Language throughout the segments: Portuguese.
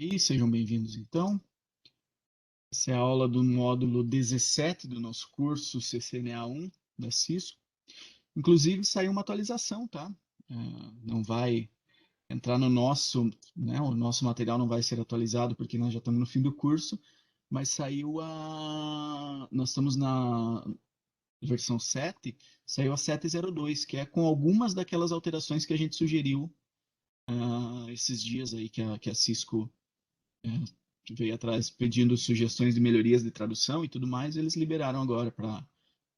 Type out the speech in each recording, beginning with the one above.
E sejam bem-vindos, então. Essa é a aula do módulo 17 do nosso curso CCNA1 da Cisco. Inclusive, saiu uma atualização, tá? Não vai entrar no nosso, né? O nosso material não vai ser atualizado porque nós já estamos no fim do curso, mas saiu a. Nós estamos na versão 7, saiu a 702, que é com algumas daquelas alterações que a gente sugeriu esses dias aí que a Cisco é, veio atrás pedindo sugestões de melhorias de tradução e tudo mais, eles liberaram agora para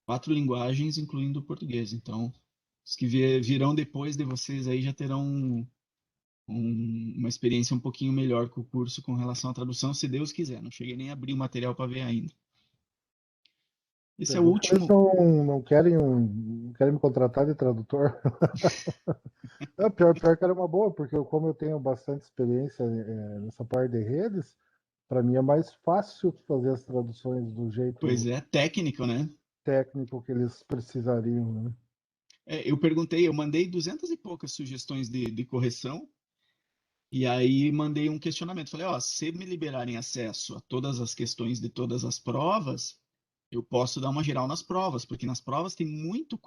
4 linguagens, incluindo o português. Então, os que virão depois de vocês aí já terão uma experiência um pouquinho melhor com o curso com relação à tradução, se Deus quiser. Não cheguei nem a abrir o material para ver ainda. Esse é o Pergunta se último. não querem me contratar de tradutor. É, pior que era uma boa, porque como eu tenho bastante experiência nessa parte de redes, para mim é mais fácil fazer as traduções do Pois jeito é, técnico, né? técnico que eles precisariam, né? Eu perguntei, eu mandei 200 e poucas sugestões de correção. E aí mandei um questionamento. Falei, ó, se me liberarem acesso a todas as questões de todas as provas, eu posso dar uma geral nas provas, porque nas provas tem muita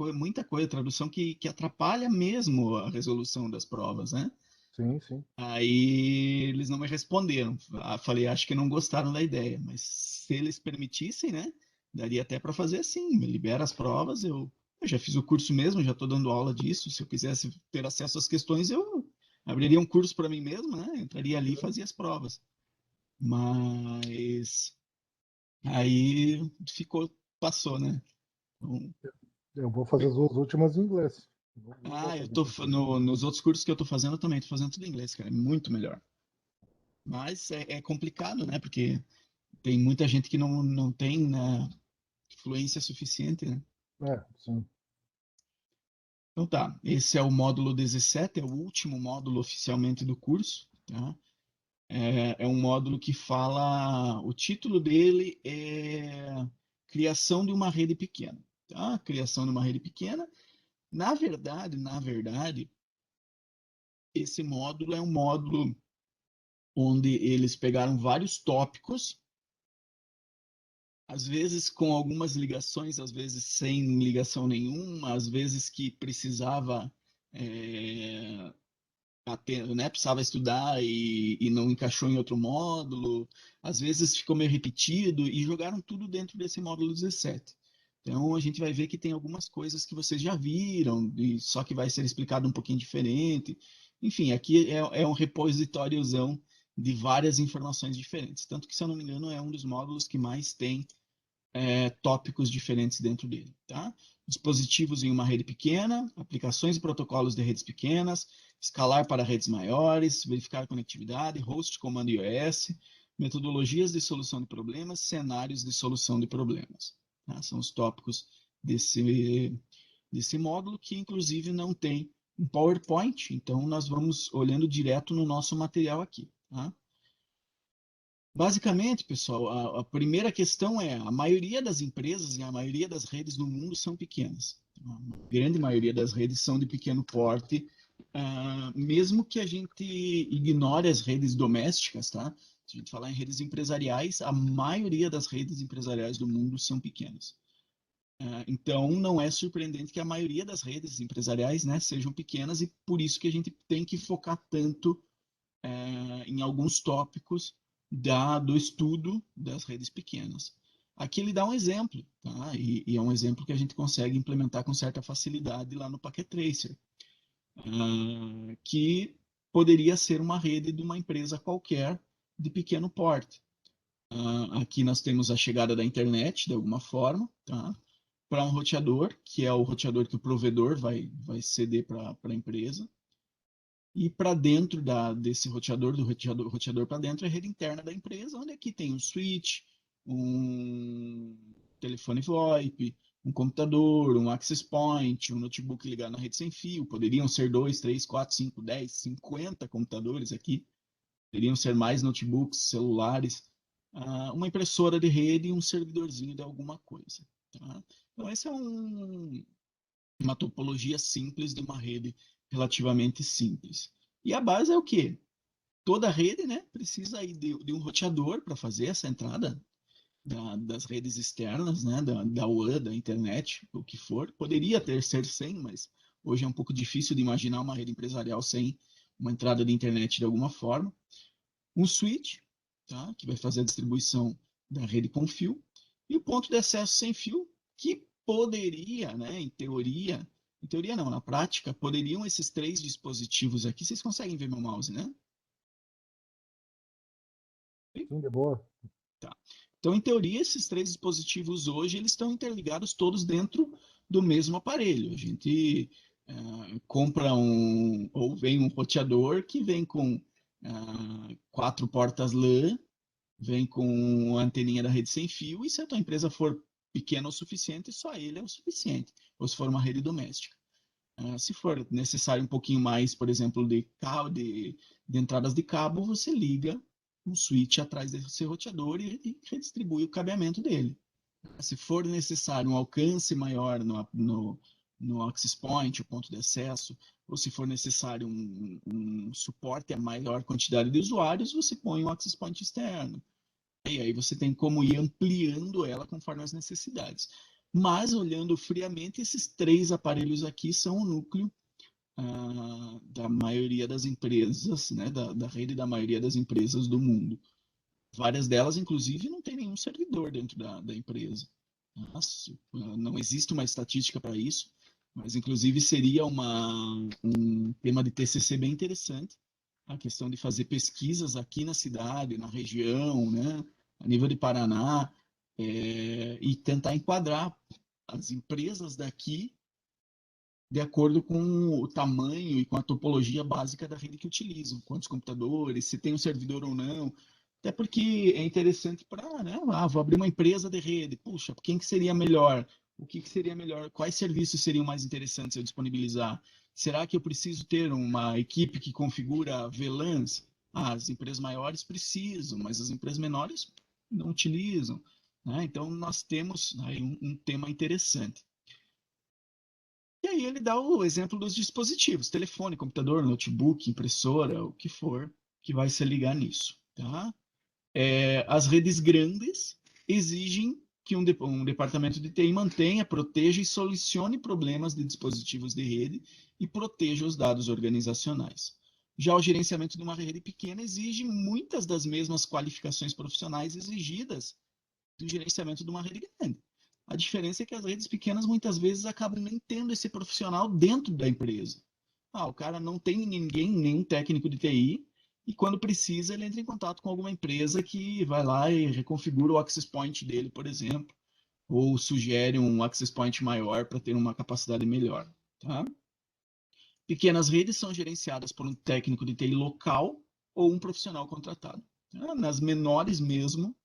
coisa, tradução que atrapalha mesmo a resolução das provas, né? Sim, sim. Aí eles não me responderam. Falei, acho que não gostaram da ideia, mas se eles permitissem, né? Daria até para fazer assim, me libera as provas, eu já fiz o curso mesmo, já estou dando aula disso. Se eu quisesse ter acesso às questões, eu abriria um curso para mim mesmo, né? Entraria ali e fazia as provas. Mas aí passou, né? Então, Eu vou fazer as duas últimas em inglês. Não vou eu fazer tô português. nos outros cursos que eu tô fazendo eu também, tô fazendo tudo em inglês, cara, é muito melhor. Mas é complicado, né? Porque tem muita gente que não tem, né, fluência suficiente, né? É, sim. Então tá, esse é o módulo 17, é o último módulo oficialmente do curso, tá? É um módulo que fala, o título dele é Criação de uma rede pequena, tá? Criação de uma rede pequena. Na verdade, esse módulo é um módulo onde eles pegaram vários tópicos, às vezes com algumas ligações, às vezes sem ligação nenhuma, às vezes que precisava, é, né, precisava estudar e não encaixou em outro módulo, às vezes ficou meio repetido e jogaram tudo dentro desse módulo 17. Então a gente vai ver que tem algumas coisas que vocês já viram, só que vai ser explicado um pouquinho diferente. Enfim, aqui é um repositóriozão de várias informações diferentes. Tanto que, se eu não me engano, é um dos módulos que mais tem tópicos diferentes dentro dele, tá? Dispositivos em uma rede pequena, aplicações e protocolos de redes pequenas, escalar para redes maiores, verificar a conectividade, host, comando iOS, metodologias de solução de problemas, cenários de solução de problemas. Tá? São os tópicos desse módulo que, inclusive, não tem um PowerPoint, então nós vamos olhando direto no nosso material aqui, tá? Basicamente, pessoal, a primeira questão é: a maioria das empresas e a maioria das redes do mundo são pequenas. A grande maioria das redes são de pequeno porte, mesmo que a gente ignore as redes domésticas, tá? Se a gente falar em redes empresariais, a maioria das redes empresariais do mundo são pequenas. Então, não é surpreendente que a maioria das redes empresariais, né, sejam pequenas e por isso que a gente tem que focar tanto em alguns tópicos do estudo das redes pequenas. Aqui ele dá um exemplo, tá? E é um exemplo que a gente consegue implementar com certa facilidade lá no Packet Tracer, que poderia ser uma rede de uma empresa qualquer de pequeno porte. Aqui nós temos a chegada da internet, de alguma forma, tá? Para um roteador, que é o roteador que o provedor vai ceder para a empresa. E para dentro desse roteador, roteador para dentro, é a rede interna da empresa, onde aqui tem um switch, um telefone VoIP, um computador, um access point, um notebook ligado na rede sem fio. Poderiam ser 2, 3, 4, 5, 10, 50 computadores aqui. Poderiam ser mais notebooks, celulares, uma impressora de rede e um servidorzinho de alguma coisa. Tá? Então, essa é uma topologia simples de uma rede relativamente simples. E a base é o quê? toda rede, né, precisa aí de um roteador para fazer essa entrada das redes externas, né, da WAN, da internet, o que for. Poderia ser sem, mas hoje é um pouco difícil de imaginar uma rede empresarial sem uma entrada de internet de alguma forma. Um switch, tá, que vai fazer a distribuição da rede com fio, e o ponto de acesso sem fio, que poderia, né, em teoria não, na prática, poderiam esses três dispositivos aqui, vocês conseguem ver meu mouse, né? Sim, de boa. Tá. Então, em teoria, esses três dispositivos hoje eles estão interligados todos dentro do mesmo aparelho. A gente compra ou vem um roteador que vem com 4 portas LAN, vem com a anteninha da rede sem fio, e se a tua empresa for pequena o suficiente, só ele é o suficiente, ou se for uma rede doméstica. Se for necessário um pouquinho mais, por exemplo, de entradas de cabo, você liga um switch atrás desse roteador e redistribui o cabeamento dele. Se for necessário um alcance maior no access point, o ponto de acesso, ou se for necessário um suporte a maior quantidade de usuários, você põe um access point externo. E aí você tem como ir ampliando ela conforme as necessidades. Mas, olhando friamente, esses três aparelhos aqui são o núcleo da maioria das empresas, né, da rede da maioria das empresas do mundo. Várias delas, inclusive, não tem nenhum servidor dentro da empresa. Nossa, não existe uma estatística para isso, mas, inclusive, seria um tema de TCC bem interessante, a questão de fazer pesquisas aqui na cidade, na região, né, a nível de Paraná, e tentar enquadrar as empresas daqui de acordo com o tamanho e com a topologia básica da rede que utilizam, quantos computadores, se tem um servidor ou não. Até porque é interessante para, né? Vou abrir uma empresa de rede. Puxa, quem que seria melhor? O que seria melhor? Quais serviços seriam mais interessantes eu disponibilizar? Será que eu preciso ter uma equipe que configura VLANs? As empresas maiores precisam, mas as empresas menores não utilizam. Né? Então, nós temos aí um tema interessante. E aí ele dá o exemplo dos dispositivos, telefone, computador, notebook, impressora, o que for, que vai se ligar nisso. Tá? As redes grandes exigem que um departamento de TI mantenha, proteja e solucione problemas de dispositivos de rede e proteja os dados organizacionais. Já o gerenciamento de uma rede pequena exige muitas das mesmas qualificações profissionais exigidas do gerenciamento de uma rede grande. A diferença é que as redes pequenas muitas vezes acabam nem tendo esse profissional dentro da empresa. O cara não tem ninguém, nenhum técnico de TI, e quando precisa ele entra em contato com alguma empresa que vai lá e reconfigura o access point dele, por exemplo, ou sugere um access point maior para ter uma capacidade melhor. Tá? Pequenas redes são gerenciadas por um técnico de TI local ou um profissional contratado. Nas menores mesmo,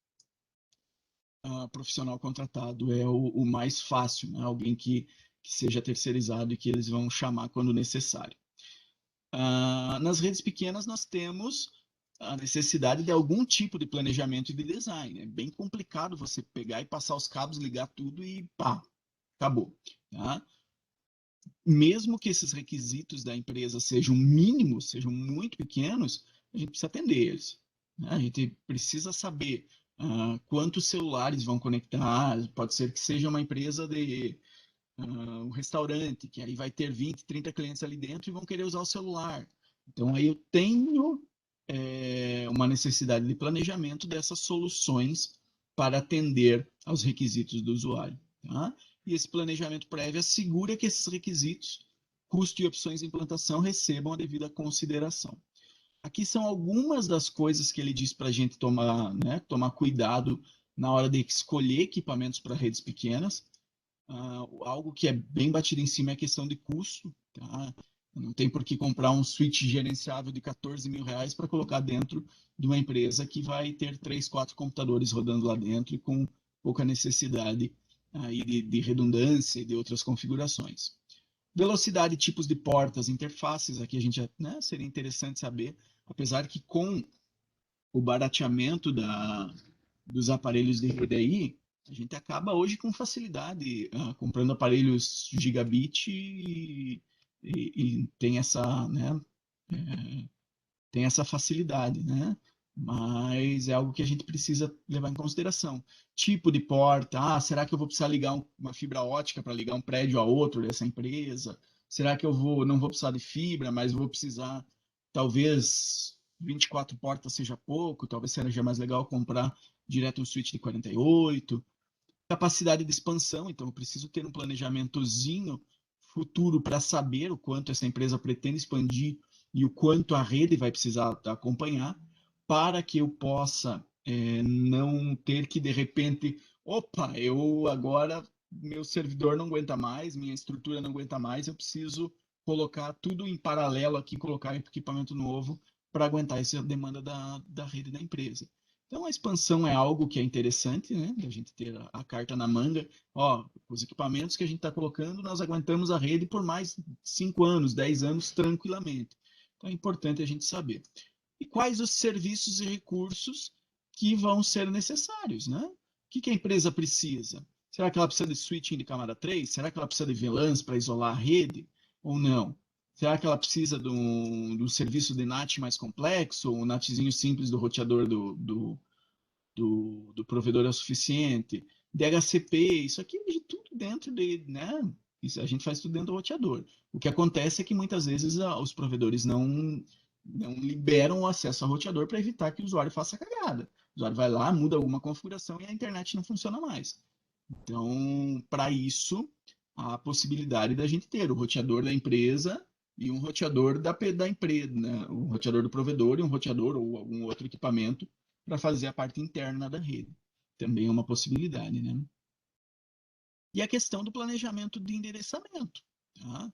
profissional contratado é o mais fácil, né? Alguém que seja terceirizado e que eles vão chamar quando necessário. Nas redes pequenas, nós temos a necessidade de algum tipo de planejamento e de design. É bem complicado você pegar e passar os cabos, ligar tudo e pá, acabou. Tá? Mesmo que esses requisitos da empresa sejam mínimos, sejam muito pequenos, a gente precisa atender eles. Né? A gente precisa saber quantos celulares vão conectar. Pode ser que seja uma empresa de um restaurante, que aí vai ter 20, 30 clientes ali dentro e vão querer usar o celular. Então, aí eu tenho uma necessidade de planejamento dessas soluções para atender aos requisitos do usuário. Tá? E esse planejamento prévio assegura que esses requisitos, custo e opções de implantação recebam a devida consideração. Aqui são algumas das coisas que ele diz para a gente tomar, né, tomar cuidado na hora de escolher equipamentos para redes pequenas. Algo que é bem batido em cima é a questão de custo. Tá? Não tem por que comprar um switch gerenciável de 14 mil reais para colocar dentro de uma empresa que vai ter 3, 4 computadores rodando lá dentro e com pouca necessidade aí de redundância e de outras configurações. Velocidade, tipos de portas, interfaces, aqui a gente seria interessante saber, apesar que com o barateamento dos aparelhos de rede aí, a gente acaba hoje com facilidade comprando aparelhos gigabit e tem essa, né, tem essa facilidade, né? Mas é algo que a gente precisa levar em consideração. Tipo de porta, será que eu vou precisar ligar uma fibra ótica para ligar um prédio a outro dessa empresa? Será que não vou precisar de fibra, mas vou precisar, talvez 24 portas seja pouco, talvez seja mais legal comprar direto um switch de 48. Capacidade de expansão, então eu preciso ter um planejamentozinho futuro para saber o quanto essa empresa pretende expandir e o quanto a rede vai precisar acompanhar, para que eu possa não ter que, de repente, opa, eu agora, meu servidor não aguenta mais, minha estrutura não aguenta mais, eu preciso colocar tudo em paralelo aqui, colocar equipamento novo para aguentar essa demanda da rede da empresa. Então, a expansão é algo que é interessante, né? Da gente ter a carta na manga. Ó, os equipamentos que a gente está colocando, nós aguentamos a rede por mais 5 anos, 10 anos, tranquilamente. Então, é importante a gente saber. E quais os serviços e recursos que vão ser necessários, né? O que a empresa precisa? Será que ela precisa de switching de camada 3? Será que ela precisa de VLANs para isolar a rede? Ou não? Será que ela precisa de um serviço de NAT mais complexo, ou um NATzinho simples do roteador do provedor é o suficiente? DHCP, isso aqui é de tudo dentro de, né? Isso, a gente faz tudo dentro do roteador. O que acontece é que muitas vezes os provedores não liberam o acesso ao roteador para evitar que o usuário faça cagada. O usuário vai lá, muda alguma configuração e a internet não funciona mais. Então, para isso, há a possibilidade da gente ter o roteador da empresa e um roteador da empresa, né? Um roteador do provedor e um roteador ou algum outro equipamento para fazer a parte interna da rede. Também é uma possibilidade, né? E a questão do planejamento de endereçamento. Tá?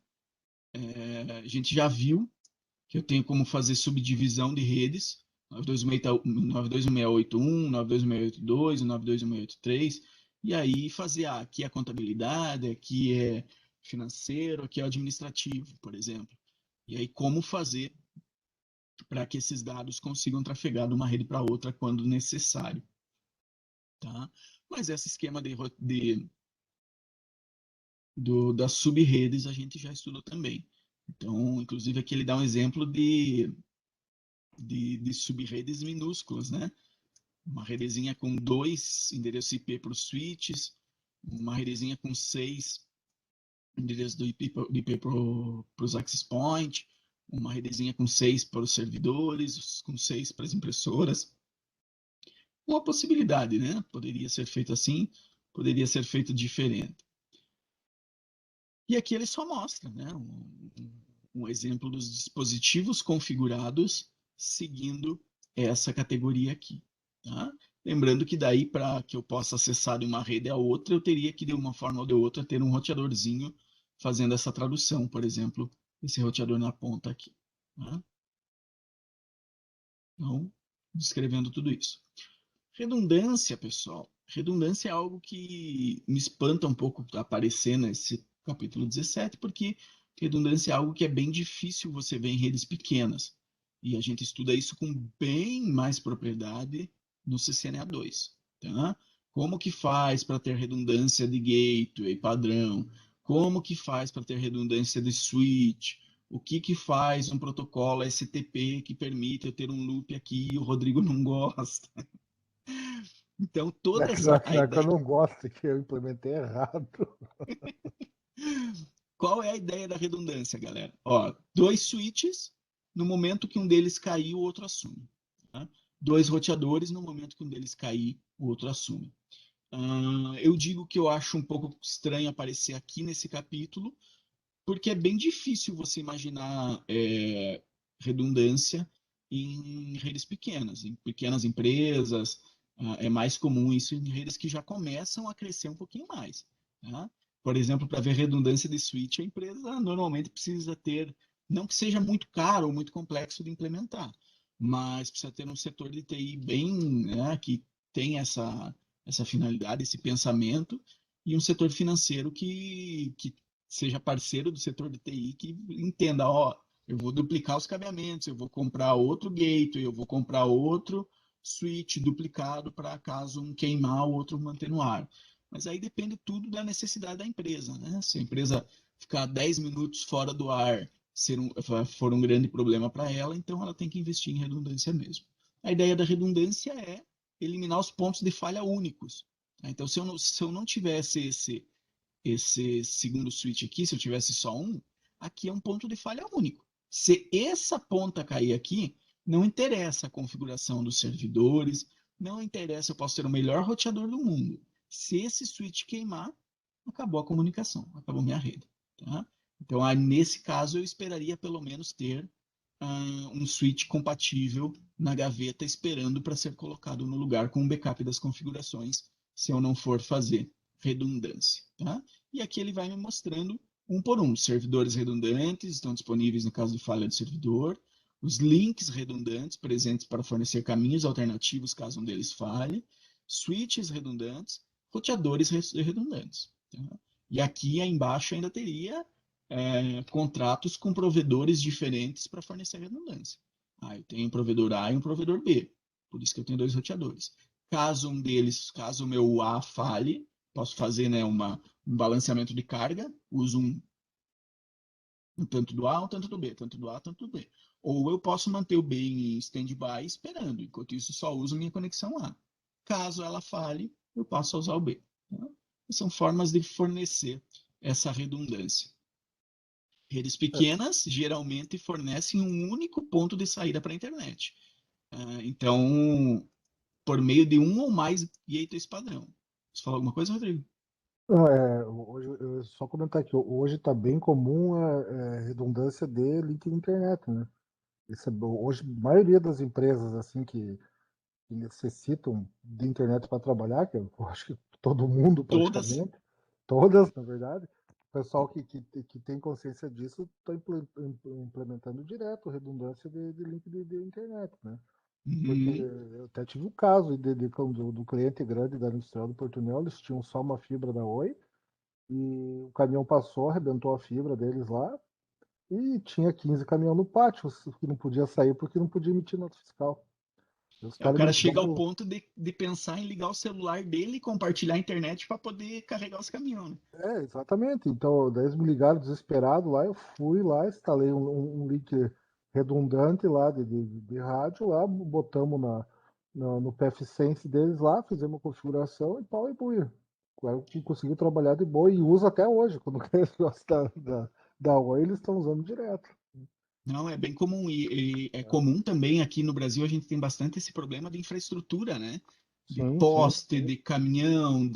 A gente já viu que eu tenho como fazer subdivisão de redes, 92161, 92682, 92683, e aí fazer, aqui é a contabilidade, aqui é financeiro, aqui é administrativo, por exemplo. E aí como fazer para que esses dados consigam trafegar de uma rede para outra quando necessário. Tá? Mas esse esquema das sub-redes a gente já estudou também. Então, inclusive aqui ele dá um exemplo de sub-redes minúsculas, né? Uma redezinha com 2 endereços IP para os switches, uma redezinha com 6 endereços do IP para os access point, uma redezinha com 6 para os servidores, com 6 para as impressoras. Uma possibilidade, né? Poderia ser feito assim, poderia ser feito diferente. E aqui ele só mostra, né? Um exemplo dos dispositivos configurados seguindo essa categoria aqui. Tá? Lembrando que daí, para que eu possa acessar de uma rede a outra, eu teria que, de uma forma ou de outra, ter um roteadorzinho fazendo essa tradução, por exemplo, esse roteador na ponta aqui. Tá? Então, descrevendo tudo isso. Redundância, pessoal. Redundância é algo que me espanta um pouco aparecer nesse capítulo 17, porque redundância é algo que é bem difícil você ver em redes pequenas. E a gente estuda isso com bem mais propriedade no CCNA2. Tá? Como que faz para ter redundância de gateway padrão? Como que faz para ter redundância de switch? O que faz um protocolo STP que permite eu ter um loop aqui e o Rodrigo não gosta? Então, Não toda é que, não essa é que a não é que eu ideia. não gosto, é que eu implementei errado. Qual é a ideia da redundância, galera? Ó, 2 switches, no momento que um deles cair, o outro assume. Tá? 2 roteadores, no momento que um deles cair, o outro assume. Eu digo que eu acho um pouco estranho aparecer aqui nesse capítulo, porque é bem difícil você imaginar redundância em redes pequenas, em pequenas empresas. É mais comum isso em redes que já começam a crescer um pouquinho mais. Tá? Por exemplo, para ver redundância de switch, a empresa normalmente precisa ter, não que seja muito caro ou muito complexo de implementar, mas precisa ter um setor de TI bem, né, que tem essa finalidade, esse pensamento, e um setor financeiro que seja parceiro do setor de TI, que entenda, ó, eu vou duplicar os cabeamentos, eu vou comprar outro gateway, eu vou comprar outro switch duplicado para caso um queimar, o outro manter no ar. Mas aí depende tudo da necessidade da empresa, né? Se a empresa ficar 10 minutos fora do ar for um grande problema para ela, então ela tem que investir em redundância mesmo. A ideia da redundância é eliminar os pontos de falha únicos. Tá? Então, se eu não tivesse esse segundo switch aqui, se eu tivesse só um, aqui é um ponto de falha único. Se essa ponta cair aqui, não interessa a configuração dos servidores, não interessa, eu posso ter o melhor roteador do mundo. Se esse switch queimar, acabou a comunicação, acabou minha rede. Tá? Então, nesse caso, eu esperaria pelo menos ter um switch compatível na gaveta esperando para ser colocado no lugar com o backup das configurações, se eu não for fazer redundância. Tá? E aqui ele vai me mostrando um por um. Servidores redundantes estão disponíveis no caso de falha do servidor, os links redundantes presentes para fornecer caminhos alternativos caso um deles falhe, switches redundantes, roteadores redundantes. Tá? E aqui embaixo ainda teria contratos com provedores diferentes para fornecer redundância. Eu tenho um provedor A e um provedor B, por isso que eu tenho dois roteadores. Caso um deles, caso o meu A falhe, posso fazer, né, um balanceamento de carga, uso um tanto do A, um tanto do B, tanto do A, tanto do B. Ou eu posso manter o B em stand-by esperando, enquanto isso só uso minha conexão A. Caso ela falhe, eu passo a usar o B. Tá? São formas de fornecer essa redundância. Redes pequenas geralmente fornecem um único ponto de saída para a internet. Então, por meio de um ou mais gateways padrão. Você falou alguma coisa, Rodrigo? Não, hoje, eu só comentar aqui, hoje está bem comum a redundância de link de internet, né? Hoje, a maioria das empresas assim que necessitam de internet para trabalhar, que eu acho que todo mundo Todas. praticamente, todas, na verdade, o pessoal que tem consciência disso está implementando direto redundância de link de internet, né? Porque Uhum. eu até tive o caso do cliente grande da Industrial do Portunhol, eles tinham só uma fibra da Oi, e o caminhão passou, arrebentou a fibra deles lá, e tinha 15 caminhões no pátio, que não podia sair porque não podia emitir nota fiscal. E os O caras me cara chega ao ligaram. ponto de pensar em ligar o celular dele e compartilhar a internet para poder carregar os caminhões. Né? Exatamente. Então, daí eles me ligaram desesperado lá, eu fui lá, instalei um link redundante lá de rádio lá, botamos no PFSense deles lá, fizemos a configuração e pau e buia. Agora eu consegui trabalhar de boa e uso até hoje. Quando quer esse negócio da Oi, eles estão usando direto. Não, é bem comum. E é Né? comum também aqui no Brasil, a gente tem bastante esse problema de infraestrutura, né? De Sim, sim. poste, de caminhão,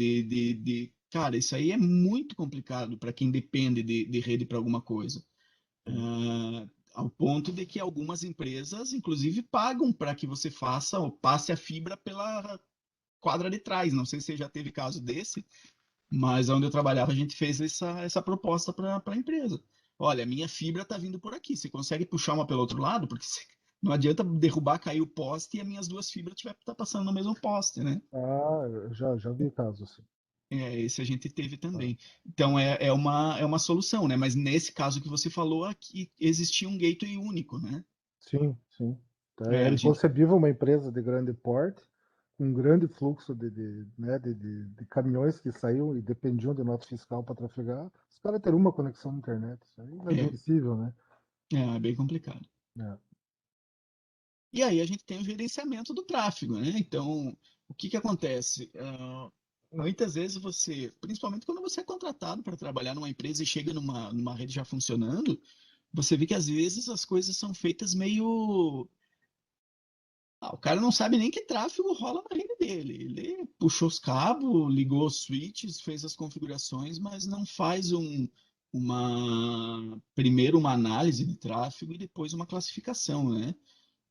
Cara, isso aí é muito complicado para quem depende de rede para alguma coisa. Ao ponto de que algumas empresas, inclusive, pagam para que você faça ou passe a fibra pela quadra de trás. Não sei se você já teve caso desse, mas onde eu trabalhava, a gente fez essa proposta para a empresa. Olha, minha fibra está vindo por aqui. Você consegue puxar uma pelo outro lado? Porque não adianta derrubar, cair o poste e as minhas duas fibras tiver tá passando no mesmo poste, né? Eu já vi casos assim. Esse a gente teve Tá? também. Então é uma solução, né? Mas nesse caso que você falou, aqui existia um gateway único, né? Sim, sim. É, Era a gente, inconcebível uma empresa de grande porte, com um grande fluxo de caminhões que saíam e dependiam de nota fiscal para trafegar, os caras terem uma conexão na internet. Isso aí é é, inadmissível, né? é bem complicado. É. E aí a gente tem o gerenciamento do tráfego, né? Então, o que que acontece? Muitas vezes você, principalmente quando você é contratado para trabalhar numa empresa e chega numa rede já funcionando, você vê que às vezes as coisas são feitas meio. O cara não sabe nem que tráfego rola na rede dele. Ele puxou os cabos, ligou os switches, fez as configurações, mas não faz primeiro uma análise de tráfego e depois uma classificação, né?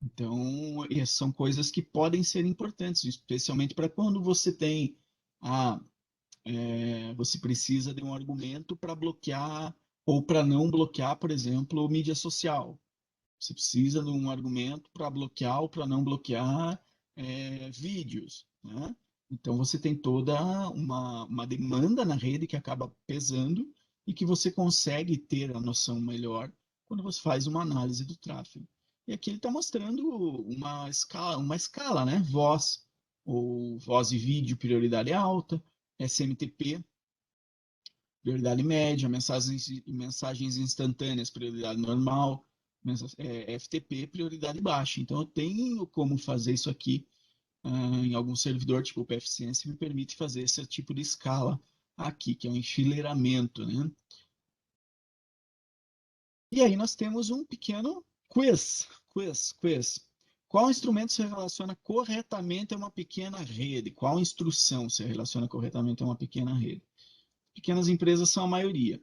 Então, são coisas que podem ser importantes, especialmente para quando você tem, ah, você precisa de um argumento para bloquear ou para não bloquear, por exemplo, mídia social. Você precisa de um argumento para bloquear ou para não bloquear vídeos, né? Então, você tem toda uma demanda na rede que acaba pesando e que você consegue ter a noção melhor quando você faz uma análise do tráfego. E aqui ele está mostrando uma escala, né? Voz, ou voz e vídeo, prioridade alta, SMTP, prioridade média, mensagens instantâneas, prioridade normal, FTP, prioridade baixa. Então, eu tenho como fazer isso aqui em algum servidor, tipo o PFSense, me permite fazer esse tipo de escala aqui, que é um enfileiramento, né? E aí nós temos um pequeno quiz. Qual instrumento se relaciona corretamente a uma pequena rede? Qual instrução se relaciona corretamente a uma pequena rede? Pequenas empresas são a maioria.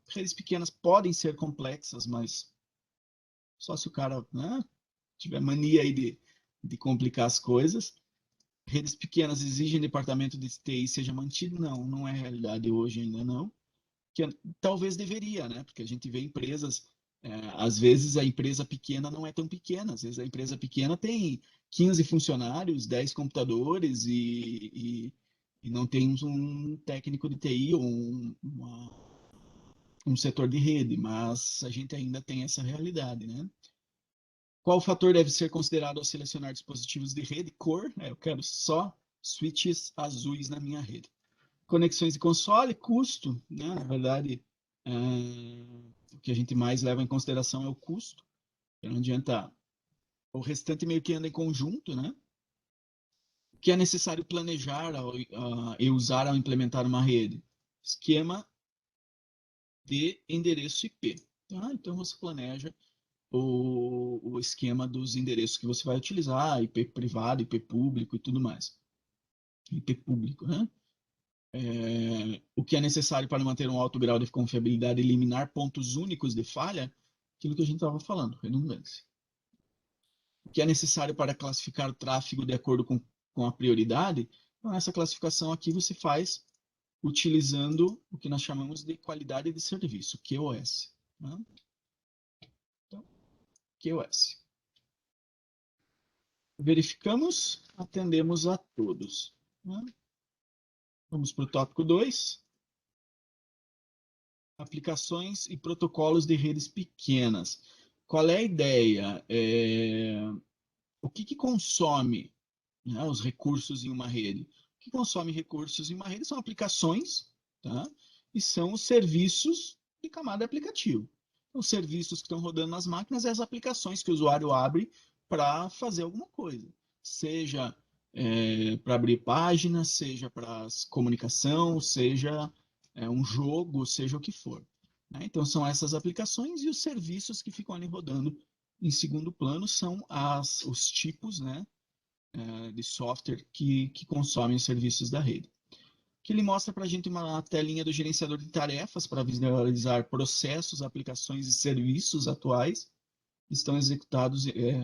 Redes pequenas podem ser complexas, mas só se o cara, né, tiver mania aí de complicar as coisas. Redes pequenas exigem departamento de TI seja mantido? Não, não é realidade hoje ainda não. Que talvez deveria, né? Porque a gente vê empresas, às vezes a empresa pequena não é tão pequena, às vezes a empresa pequena tem 15 funcionários, 10 computadores e não tem um técnico de TI ou um setor de rede, mas a gente ainda tem essa realidade, né? Qual fator deve ser considerado ao selecionar dispositivos de rede? Cor, eu quero só switches azuis na minha rede. Conexões de console, custo, né? Na verdade, o que a gente mais leva em consideração é o custo. Não adianta. O restante meio que anda em conjunto, né? O que é necessário planejar e usar ao implementar uma rede? Esquema de endereço IP. Tá? Então você planeja o esquema dos endereços que você vai utilizar, IP privado, IP público e tudo mais. IP público, né? O que é necessário para manter um alto grau de confiabilidade e eliminar pontos únicos de falha, aquilo que a gente estava falando, redundância. O que é necessário para classificar o tráfego de acordo com a prioridade, então essa classificação aqui você faz utilizando o que nós chamamos de qualidade de serviço, QoS. Né? Então, QoS. Verificamos, atendemos a todos. Né? Vamos para o tópico 2. Aplicações e protocolos de redes pequenas. Qual é a ideia? O que consome, né, os recursos em uma rede? O que consome recursos em uma rede são aplicações, tá? E são os serviços de camada aplicativo. Os serviços que estão rodando nas máquinas é as aplicações que o usuário abre para fazer alguma coisa. Seja para abrir página, seja para comunicação, seja um jogo, seja o que for. Né? Então, são essas aplicações e os serviços que ficam ali rodando em segundo plano são os tipos, né, de software que consomem os serviços da rede. Que ele mostra para a gente uma telinha do gerenciador de tarefas para visualizar processos, aplicações e serviços atuais que estão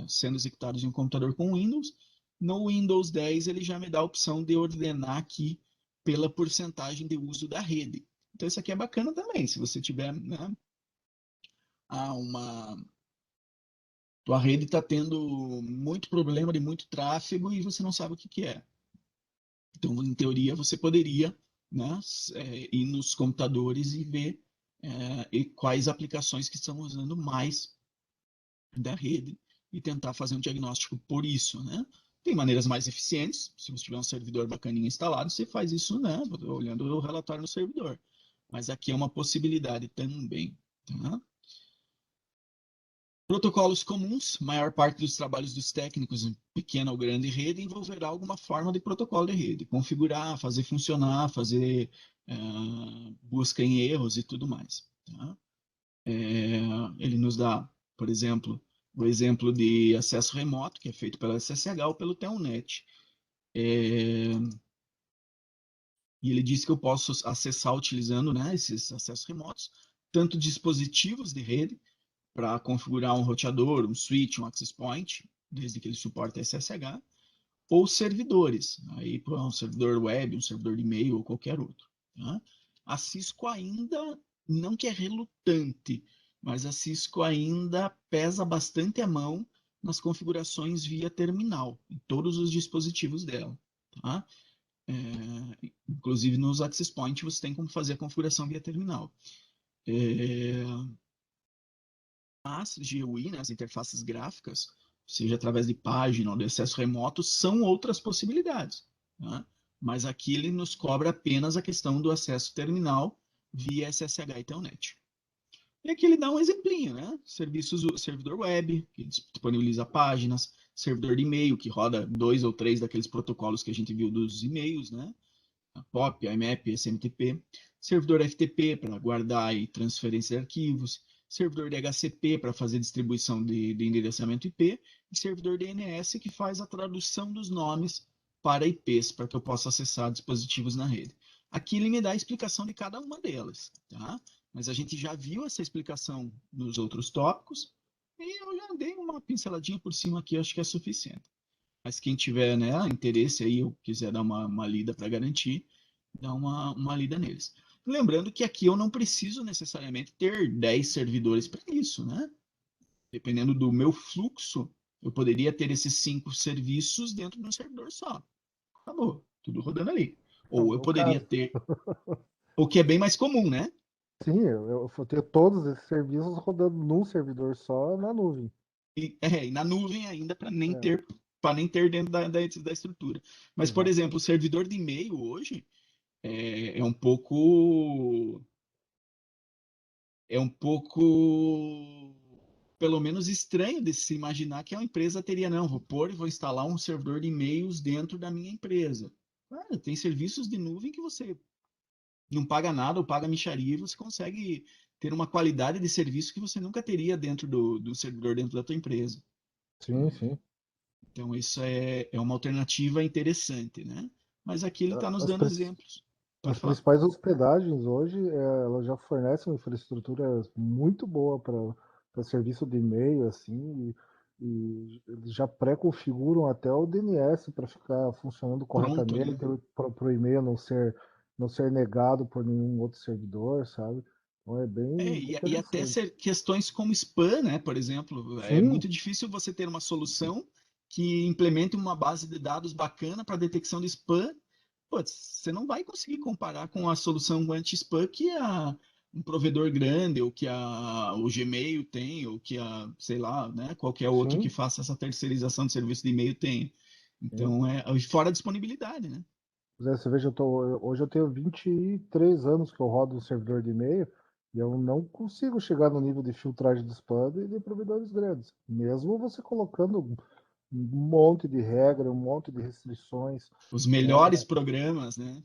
sendo executados em um computador com Windows. No Windows 10 ele já me dá a opção de ordenar aqui pela porcentagem de uso da rede. Então isso aqui é bacana também, se você tiver, né, tua rede está tendo muito problema de muito tráfego e você não sabe o que é. Então, em teoria, você poderia, né, ir nos computadores e ver quais aplicações que estão usando mais da rede e tentar fazer um diagnóstico por isso, né? Tem maneiras mais eficientes. Se você tiver um servidor bacaninho instalado, você faz isso, né, olhando o relatório no servidor. Mas aqui é uma possibilidade também, tá? Protocolos comuns, maior parte dos trabalhos dos técnicos em pequena ou grande rede envolverá alguma forma de protocolo de rede, configurar, fazer funcionar, fazer busca em erros e tudo mais. Tá? Ele nos dá, por exemplo, o exemplo de acesso remoto, que é feito pela SSH ou pelo Telnet. E ele diz que eu posso acessar utilizando, né, esses acessos remotos, tanto dispositivos de rede, para configurar um roteador, um switch, um access point, desde que ele suporte SSH, ou servidores, aí para um servidor web, um servidor de e-mail ou qualquer outro. Tá? A Cisco ainda, não que é relutante, mas a Cisco ainda pesa bastante a mão nas configurações via terminal, em todos os dispositivos dela. Tá? Inclusive nos access point você tem como fazer a configuração via terminal. As GUI, né, as interfaces gráficas, seja através de página ou de acesso remoto, são outras possibilidades. Tá? Mas aqui ele nos cobra apenas a questão do acesso terminal, via SSH e Telnet. E aqui ele dá um exemplinho, né? Servidor web, que disponibiliza páginas, servidor de e-mail, que roda 2 ou 3 daqueles protocolos que a gente viu dos e-mails, né? A POP, a IMAP, SMTP. Servidor FTP para guardar e transferência de arquivos. Servidor DHCP para fazer distribuição de endereçamento IP. E servidor DNS que faz a tradução dos nomes para IPs, para que eu possa acessar dispositivos na rede. Aqui ele me dá a explicação de cada uma delas, tá? Mas a gente já viu essa explicação nos outros tópicos e eu já dei uma pinceladinha por cima aqui, acho que é suficiente. Mas quem tiver, né, interesse aí ou quiser dar uma lida para garantir, dá uma lida neles. Lembrando que aqui eu não preciso necessariamente ter 10 servidores para isso, né? Dependendo do meu fluxo, eu poderia ter esses 5 serviços dentro de um servidor só. Acabou, tudo rodando ali. É o Ou eu meu poderia caso. ter, o que é bem mais comum, né? Sim, eu tenho todos esses serviços rodando num servidor só na nuvem. E na nuvem ainda É, para nem ter dentro da estrutura. Mas, por exemplo, o exatamente. servidor de e-mail hoje é um pouco pelo menos estranho de se imaginar que a empresa teria, não, vou instalar um servidor de e-mails dentro da minha empresa. Cara, tem serviços de nuvem que você não paga nada ou paga mixaria e você consegue ter uma qualidade de serviço que você nunca teria dentro do servidor dentro da tua empresa. Sim, sim. Então, isso é uma alternativa interessante, né? Mas aqui ele está nos As, dando prin- exemplos. Pode as falar. principais hospedagens hoje, elas já fornecem uma infraestrutura muito boa para serviço de e-mail, assim, e eles já pré-configuram até o DNS para ficar funcionando Pronto corretamente, ali. para o e-mail não ser negado por nenhum outro servidor, sabe? Então é bem E até interessante. questões como spam, né? Por exemplo, é Sim, muito difícil você ter uma solução que implemente uma base de dados bacana para detecção de spam. Putz, você não vai conseguir comparar com a solução anti-spam que um provedor grande, ou que o Gmail tem, ou que sei lá, né, qualquer outro que sim, faça essa terceirização de serviço de e-mail tem. sim. Então, e fora a disponibilidade, né? Você veja, hoje eu tenho 23 anos que eu rodo um servidor de e-mail e eu não consigo chegar no nível de filtragem de spam de provedores grandes. Mesmo você colocando um monte de regra, um monte de restrições, Os né? melhores programas, né?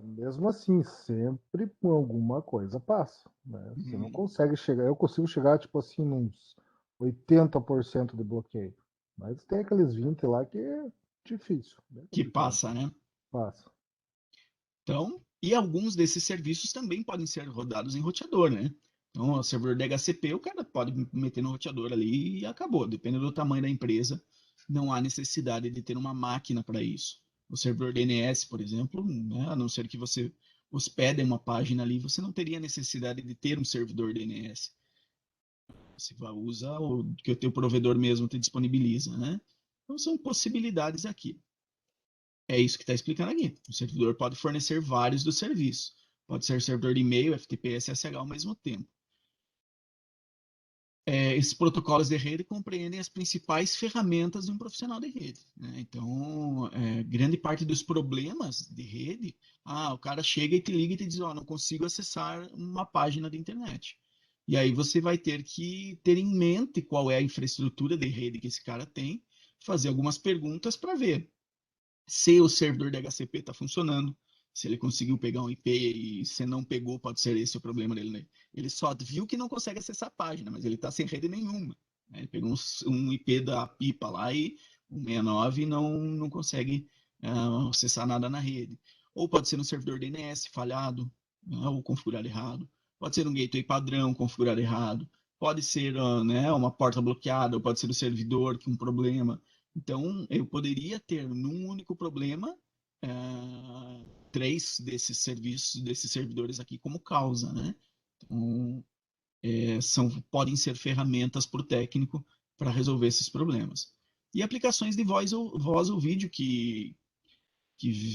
Mesmo assim, sempre com alguma coisa passa, né? Você não Uhum. consegue chegar. Eu consigo chegar, tipo assim, uns 80% de bloqueio. Mas tem aqueles 20 lá que é difícil, bem Que complicado. passa, né? Passa. Então, e alguns desses serviços também podem ser rodados em roteador, né? Então, o servidor DHCP, o cara pode meter no roteador ali e acabou. Dependendo do tamanho da empresa, não há necessidade de ter uma máquina para isso. O servidor DNS, por exemplo, né, a não ser que você hospede uma página ali, você não teria necessidade de ter um servidor DNS. Você usa o que o teu provedor mesmo te disponibiliza, né? Então, são possibilidades aqui. É isso que está explicando aqui. O servidor pode fornecer vários dos serviços. Pode ser servidor de e-mail, FTP, SSH ao mesmo tempo. Esses protocolos de rede compreendem as principais ferramentas de um profissional de rede, né? Então, grande parte dos problemas de rede, o cara chega e te liga e te diz, não consigo acessar uma página de internet. E aí você vai ter que ter em mente qual é a infraestrutura de rede que esse cara tem, fazer algumas perguntas para ver se o servidor de HCP está funcionando, se ele conseguiu pegar um IP e se não pegou, pode ser esse o problema dele, né? Ele só viu que não consegue acessar a página, mas ele está sem rede nenhuma, né? Ele pegou um IP da pipa lá e 169 e não consegue acessar nada na rede. Ou pode ser um servidor DNS falhado, né, ou configurado errado. Pode ser um gateway padrão configurado errado. Pode ser né, uma porta bloqueada, ou pode ser o servidor com um problema. Então, eu poderia ter num único problema três desses serviços, desses servidores aqui como causa, né? Então, podem ser ferramentas para o técnico para resolver esses problemas. E aplicações de voz ou vídeo que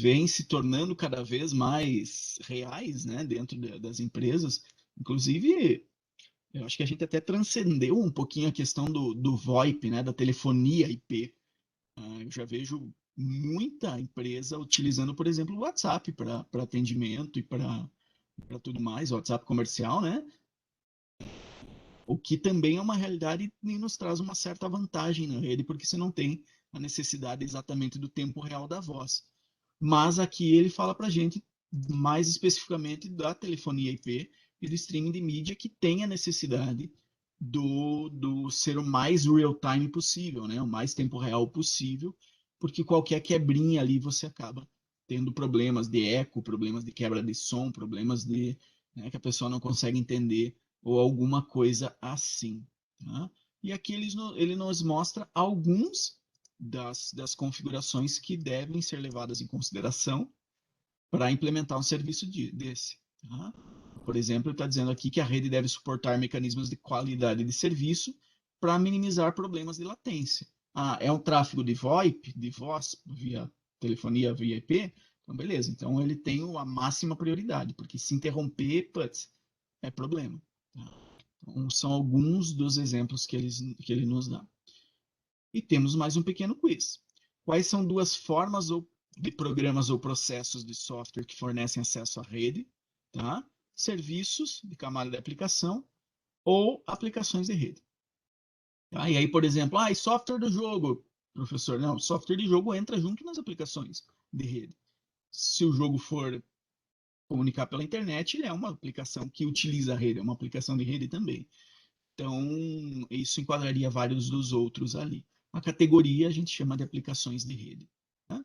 vêm se tornando cada vez mais reais, né, dentro das empresas. Inclusive, eu acho que a gente até transcendeu um pouquinho a questão do VoIP, né, da telefonia IP. Eu já vejo muita empresa utilizando, por exemplo, o WhatsApp para atendimento e para para tudo mais, WhatsApp comercial, né? O que também é uma realidade e nos traz uma certa vantagem na rede, porque você não tem a necessidade exatamente do tempo real da voz. Mas aqui ele fala para a gente mais especificamente da telefonia IP e do streaming de mídia que tem a necessidade do ser o mais real-time possível, né? O mais tempo real possível, porque qualquer quebrinha ali você acaba tendo problemas de eco, problemas de quebra de som, problemas de, né, que a pessoa não consegue entender ou alguma coisa assim. Tá? E aqui ele nos mostra alguns das configurações que devem ser levadas em consideração para implementar um serviço desse. Tá? Por exemplo, está dizendo aqui que a rede deve suportar mecanismos de qualidade de serviço para minimizar problemas de latência. Ah, é um tráfego de VoIP, de voz, via telefonia, via IP? Então, beleza. Então, ele tem a máxima prioridade, porque se interromper, putz, é problema. Tá? Então, são alguns dos exemplos que ele nos dá. E temos mais um pequeno quiz. Quais são duas formas de programas ou processos de software que fornecem acesso à rede? Tá? Serviços de camada de aplicação ou aplicações de rede. Tá? E aí, por exemplo, software do jogo. Professor, não, software de jogo entra junto nas aplicações de rede. Se o jogo for comunicar pela internet, ele é uma aplicação que utiliza a rede, é uma aplicação de rede também. Então, isso enquadraria vários dos outros ali. A categoria a gente chama de aplicações de rede. Tá?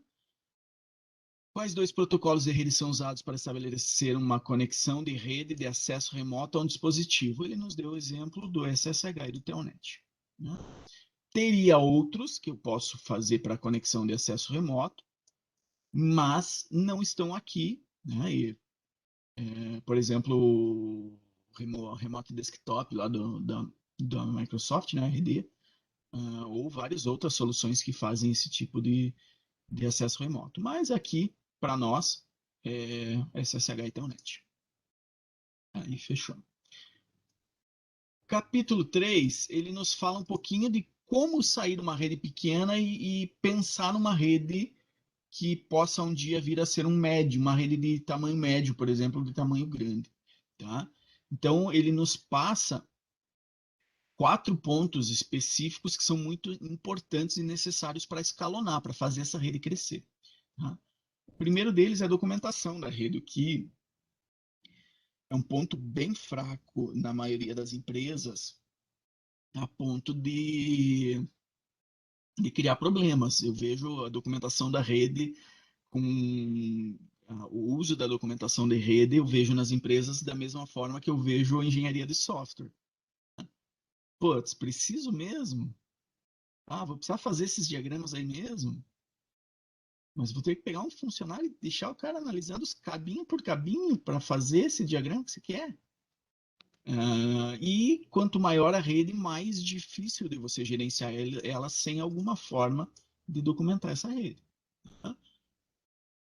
Quais dois protocolos de rede são usados para estabelecer uma conexão de rede de acesso remoto a um dispositivo? Ele nos deu o exemplo do SSH e do Telnet. Né? Teria outros que eu posso fazer para conexão de acesso remoto, mas não estão aqui. Né? E, por exemplo, o Remote Desktop lá da Microsoft, né, RD, ou várias outras soluções que fazem esse tipo de acesso remoto. Mas aqui, para nós, é SSH e Telnet. Aí fechou. Capítulo 3, ele nos fala um pouquinho de como sair de uma rede pequena e pensar numa rede que possa um dia vir a ser um médio, uma rede de tamanho médio, por exemplo, de tamanho grande. Tá? Então, ele nos passa 4 pontos específicos que são muito importantes e necessários para escalonar, para fazer essa rede crescer. Tá? O primeiro deles é a documentação da rede, o que é um ponto bem fraco na maioria das empresas, a ponto de criar problemas. Eu vejo a documentação da rede com o uso da documentação de rede, eu vejo nas empresas da mesma forma que eu vejo a engenharia de software. Putz, preciso mesmo? Ah, vou precisar fazer esses diagramas aí mesmo? Mas vou ter que pegar um funcionário e deixar o cara analisando os cabinho por cabinho para fazer esse diagrama que você quer. E quanto maior a rede, mais difícil de você gerenciar ela sem alguma forma de documentar essa rede. Tá?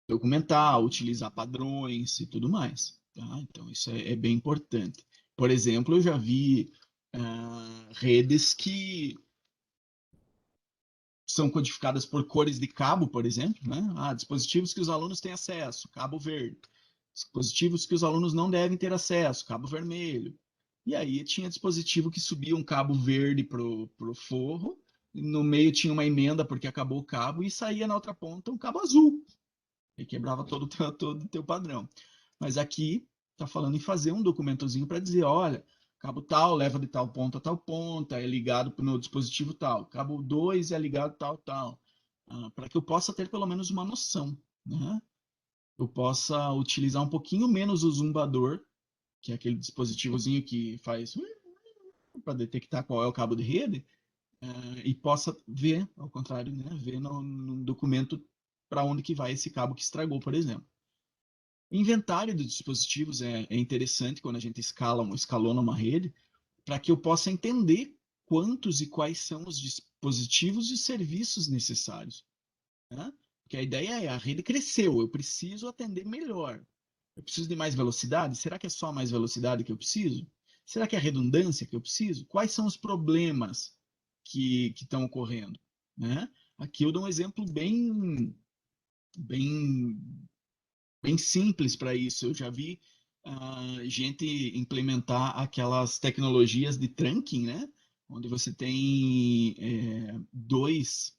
Documentar, utilizar padrões e tudo mais. Tá? Então, isso é bem importante. Por exemplo, eu já vi redes que são codificadas por cores de cabo, por exemplo, né? Dispositivos que os alunos têm acesso, cabo verde. Dispositivos que os alunos não devem ter acesso, cabo vermelho. E aí tinha dispositivo que subia um cabo verde pro forro, no meio tinha uma emenda porque acabou o cabo e saía na outra ponta um cabo azul. E quebrava todo o teu padrão. Mas aqui está falando em fazer um documentozinho para dizer, olha, cabo tal leva de tal ponta a tal ponta, é ligado no dispositivo tal. Cabo 2 é ligado tal. Para que eu possa ter pelo menos uma noção. Né? Eu possa utilizar um pouquinho menos o zumbador, que é aquele dispositivozinho que faz para detectar qual é o cabo de rede, e possa ver, ao contrário, né, ver no documento para onde que vai esse cabo que estragou, por exemplo. Inventário de dispositivos é interessante quando a gente escalona uma rede, para que eu possa entender quantos e quais são os dispositivos e serviços necessários. Né? Porque a ideia é, a rede cresceu, eu preciso atender melhor. Eu preciso de mais velocidade? Será que é só mais velocidade que eu preciso? Será que é redundância que eu preciso? Quais são os problemas que estão ocorrendo? Né? Aqui eu dou um exemplo bem, bem simples para isso. Eu já vi gente implementar aquelas tecnologias de trunking, né? Onde você tem duas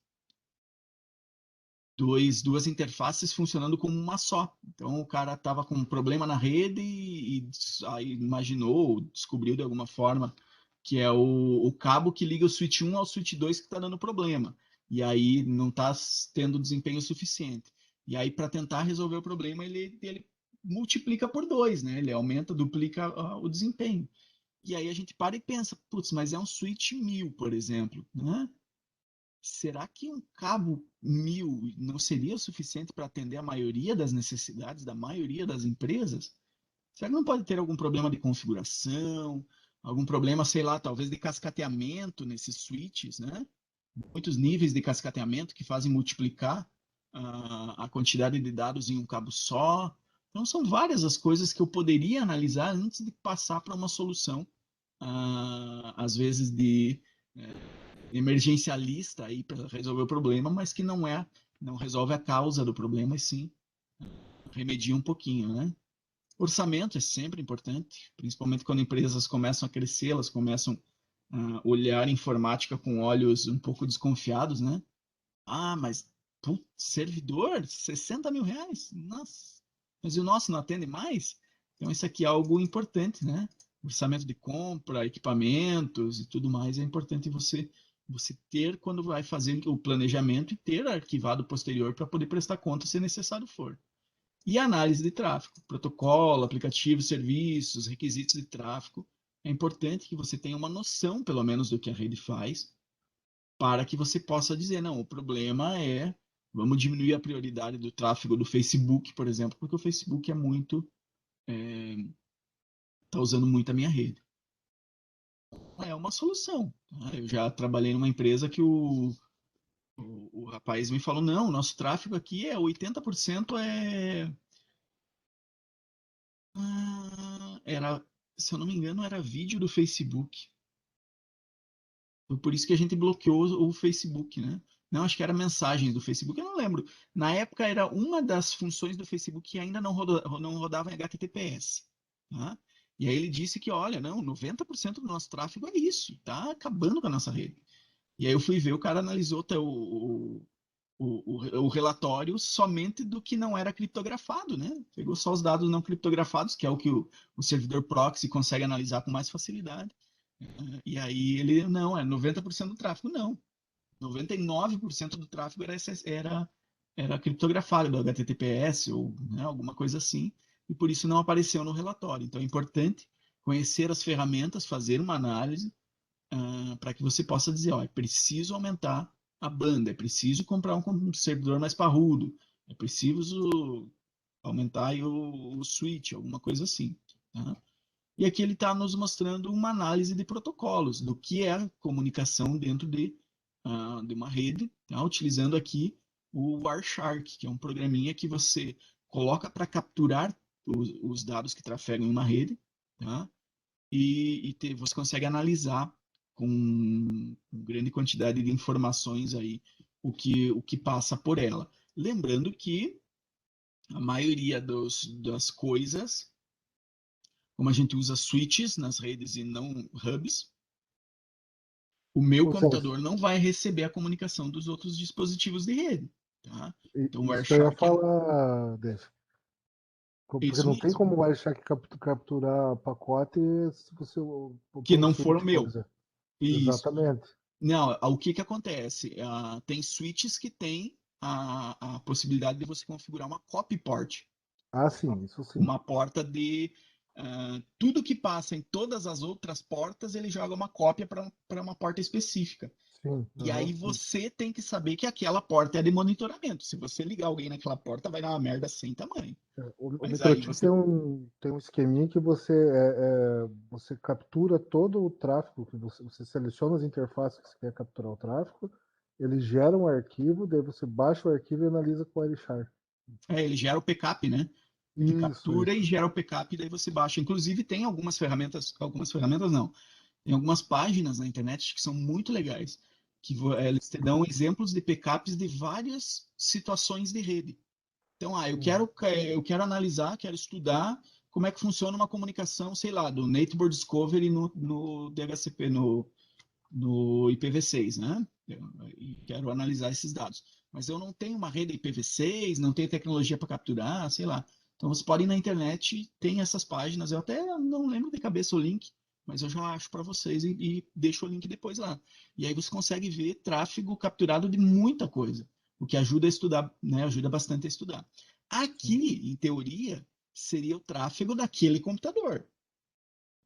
interfaces funcionando como uma só. Então o cara estava com um problema na rede e aí imaginou, descobriu de alguma forma que é o cabo que liga o switch 1 ao switch 2 que está dando problema. E aí não está tendo desempenho suficiente. E aí, para tentar resolver o problema, ele multiplica por dois, né? Ele aumenta, duplica o desempenho. E aí a gente para e pensa, putz, mas é um switch 1000, por exemplo, né? Será que um cabo 1000 não seria o suficiente para atender a maioria das necessidades da maioria das empresas? Será que não pode ter algum problema de configuração, algum problema, sei lá, talvez de cascateamento nesses switches, né? Muitos níveis de cascateamento que fazem multiplicar a quantidade de dados em um cabo só. Então, são várias as coisas que eu poderia analisar antes de passar para uma solução, às vezes, de emergencialista aí para resolver o problema, mas que não resolve a causa do problema, e sim remedia um pouquinho, né? Orçamento é sempre importante, principalmente quando empresas começam a crescer, elas começam a olhar informática com olhos um pouco desconfiados, né? Ah, mas putz, servidor, 60 mil reais? Nossa, mas e o nosso não atende mais? Então, isso aqui é algo importante, né? Orçamento de compra, equipamentos e tudo mais é importante você ter quando vai fazer o planejamento e ter arquivado posterior para poder prestar conta se necessário for. E análise de tráfego, protocolo, aplicativo, serviços, requisitos de tráfego. É importante que você tenha uma noção, pelo menos, do que a rede faz, para que você possa dizer, não, o problema é, vamos diminuir a prioridade do tráfego do Facebook, por exemplo, porque o Facebook está usando muito a minha rede. É uma solução. Tá? Eu já trabalhei numa empresa que o rapaz me falou, não, o nosso tráfego aqui 80% era, se eu não me engano, era vídeo do Facebook. Foi por isso que a gente bloqueou o Facebook, né? Não, acho que era mensagens do Facebook, eu não lembro. Na época era uma das funções do Facebook que ainda não rodava em HTTPS. Tá? E aí ele disse que, olha, não, 90% do nosso tráfego é isso, tá acabando com a nossa rede. E aí eu fui ver, o cara analisou o relatório somente do que não era criptografado, né? Pegou só os dados não criptografados, que é o que o servidor proxy consegue analisar com mais facilidade. E aí ele, não, é 90% do tráfego, não. 99% do tráfego era criptografado, do HTTPS ou né, alguma coisa assim, e por isso não apareceu no relatório. Então é importante conhecer as ferramentas, fazer uma análise para que você possa dizer, ó, é preciso aumentar a banda, é preciso comprar um servidor mais parrudo, é preciso aumentar o switch, alguma coisa assim. Tá? E aqui ele está nos mostrando uma análise de protocolos, do que é a comunicação dentro de uma rede, tá? Utilizando aqui o Wireshark, que é um programinha que você coloca para capturar os dados que trafegam em uma rede, tá? Você consegue analisar com grande quantidade de informações aí o que passa por ela. Lembrando que a maioria das coisas, como a gente usa switches nas redes e não hubs, o meu Ou seja, computador não vai receber a comunicação dos outros dispositivos de rede. Tá? Então, o isso que eu ia Wireshark é falar, Dave. Porque isso não tem mesmo, como o Wireshark capturar pacote se você que por um não for o switch, por meu. exemplo. Isso. Exatamente. Não, o que que acontece? Tem switches que têm a possibilidade de você configurar uma copy port, Ah, sim, isso sim. uma porta de tudo que passa em todas as outras portas, ele joga uma cópia para uma porta específica. Sim. E aí você tem que saber que aquela porta é de monitoramento. Se você ligar alguém naquela porta, vai dar uma merda sem tamanho. O Mas aí microchip você. tem um esqueminha que você captura todo o tráfego, que você seleciona as interfaces que você quer capturar o tráfego, ele gera um arquivo, daí você baixa o arquivo e analisa com o Wireshark. Ele gera o backup, né? Ele captura e Isso. gera o backup, e daí você baixa. Inclusive, tem algumas ferramentas não. Tem algumas páginas na internet que são muito legais, que eles te dão exemplos de backups de várias situações de rede. Então, eu quero analisar, quero estudar como é que funciona uma comunicação, sei lá, do Network Discovery no DHCP, no IPv6, né? E quero analisar esses dados. Mas eu não tenho uma rede IPv6, não tenho tecnologia para capturar, sei lá. Então você pode ir na internet, tem essas páginas, eu até não lembro de cabeça o link, mas eu já acho para vocês e deixo o link depois lá. E aí você consegue ver tráfego capturado de muita coisa, o que ajuda a estudar, né? Ajuda bastante a estudar. Aqui, em teoria, seria o tráfego daquele computador,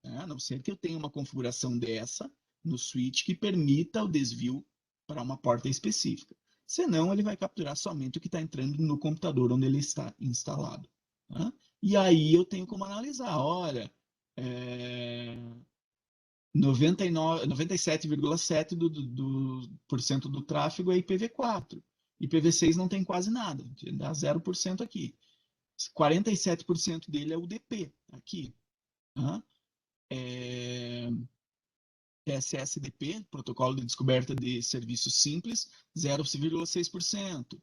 né? A não ser que eu tenha uma configuração dessa no switch que permita o desvio para uma porta específica. Senão, ele vai capturar somente o que está entrando no computador onde ele está instalado. Tá? E aí eu tenho como analisar, olha, 97,7% por cento do tráfego é IPv4. IPv6 não tem quase nada, dá 0% aqui. 47% dele é UDP, aqui. Tá? TSS-DP, Protocolo de Descoberta de Serviços Simples, 0,6%.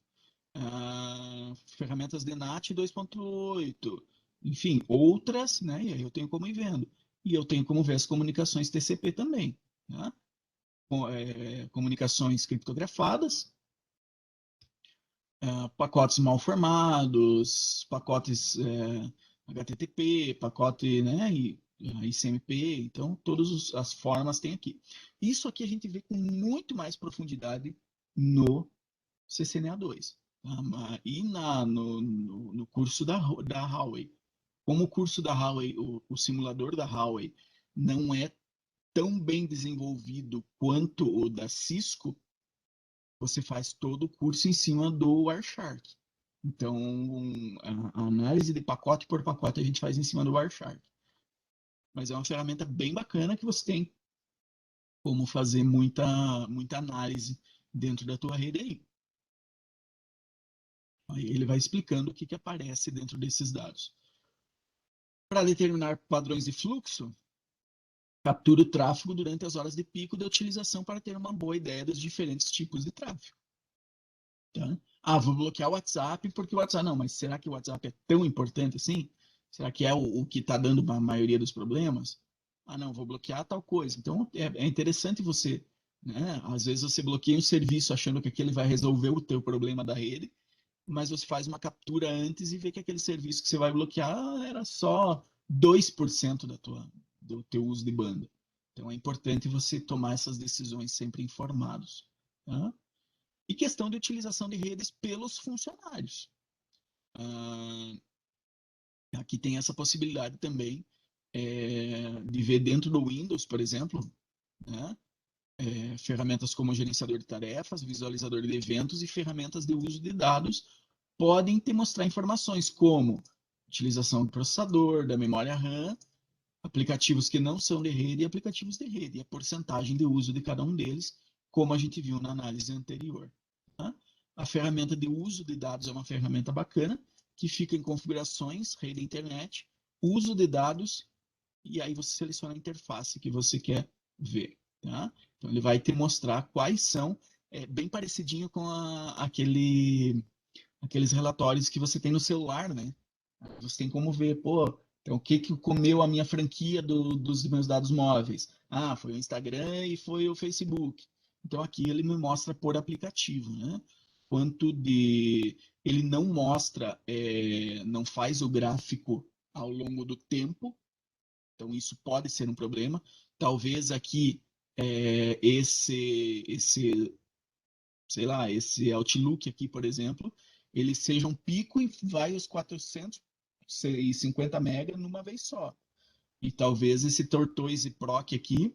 Ferramentas de NAT, 2,8%. Enfim, outras, né? E aí eu tenho como ir vendo. E eu tenho como ver as comunicações TCP também. Tá? Comunicações criptografadas, pacotes mal formados, pacotes HTTP, pacote, né, ICMP, então todas as formas tem aqui. Isso aqui a gente vê com muito mais profundidade no CCNA2, tá? E no curso da Huawei. Como o curso da Huawei, o simulador da Huawei não é tão bem desenvolvido quanto o da Cisco, você faz todo o curso em cima do Wireshark. Então, a análise de pacote por pacote a gente faz em cima do Wireshark. Mas é uma ferramenta bem bacana que você tem como fazer muita análise dentro da tua rede aí. Aí ele vai explicando o que aparece dentro desses dados. Para determinar padrões de fluxo, captura o tráfego durante as horas de pico de utilização para ter uma boa ideia dos diferentes tipos de tráfego. Tá? Vou bloquear o WhatsApp porque o WhatsApp. Não, mas será que o WhatsApp é tão importante assim? Será que é o que está dando a maioria dos problemas? Não, vou bloquear tal coisa. Então é interessante você, né? Às vezes você bloqueia um serviço achando que aquele vai resolver o teu problema da rede, mas você faz uma captura antes e vê que aquele serviço que você vai bloquear era só 2% do teu uso de banda. Então é importante você tomar essas decisões sempre informados. Tá? E questão de utilização de redes pelos funcionários. Aqui tem essa possibilidade também de ver dentro do Windows, por exemplo, né, ferramentas como gerenciador de tarefas, visualizador de eventos e ferramentas de uso de dados podem te mostrar informações como utilização do processador, da memória RAM, aplicativos que não são de rede e aplicativos de rede, e a porcentagem de uso de cada um deles, como a gente viu na análise anterior. Tá? A ferramenta de uso de dados é uma ferramenta bacana, que fica em configurações, rede internet, uso de dados, e aí você seleciona a interface que você quer ver. Tá? Então ele vai te mostrar quais são, bem parecidinho com aqueles relatórios que você tem no celular, né? Você tem como ver, pô, então o que comeu a minha franquia dos meus dados móveis? Foi o Instagram e foi o Facebook. Então aqui ele me mostra por aplicativo, né? Quanto de ele não mostra, não faz o gráfico ao longo do tempo. Então isso pode ser um problema. Talvez aqui sei lá, esse Outlook aqui, por exemplo, ele seja um pico e vai aos 450 mega numa vez só. E talvez esse Tortoise Proc aqui,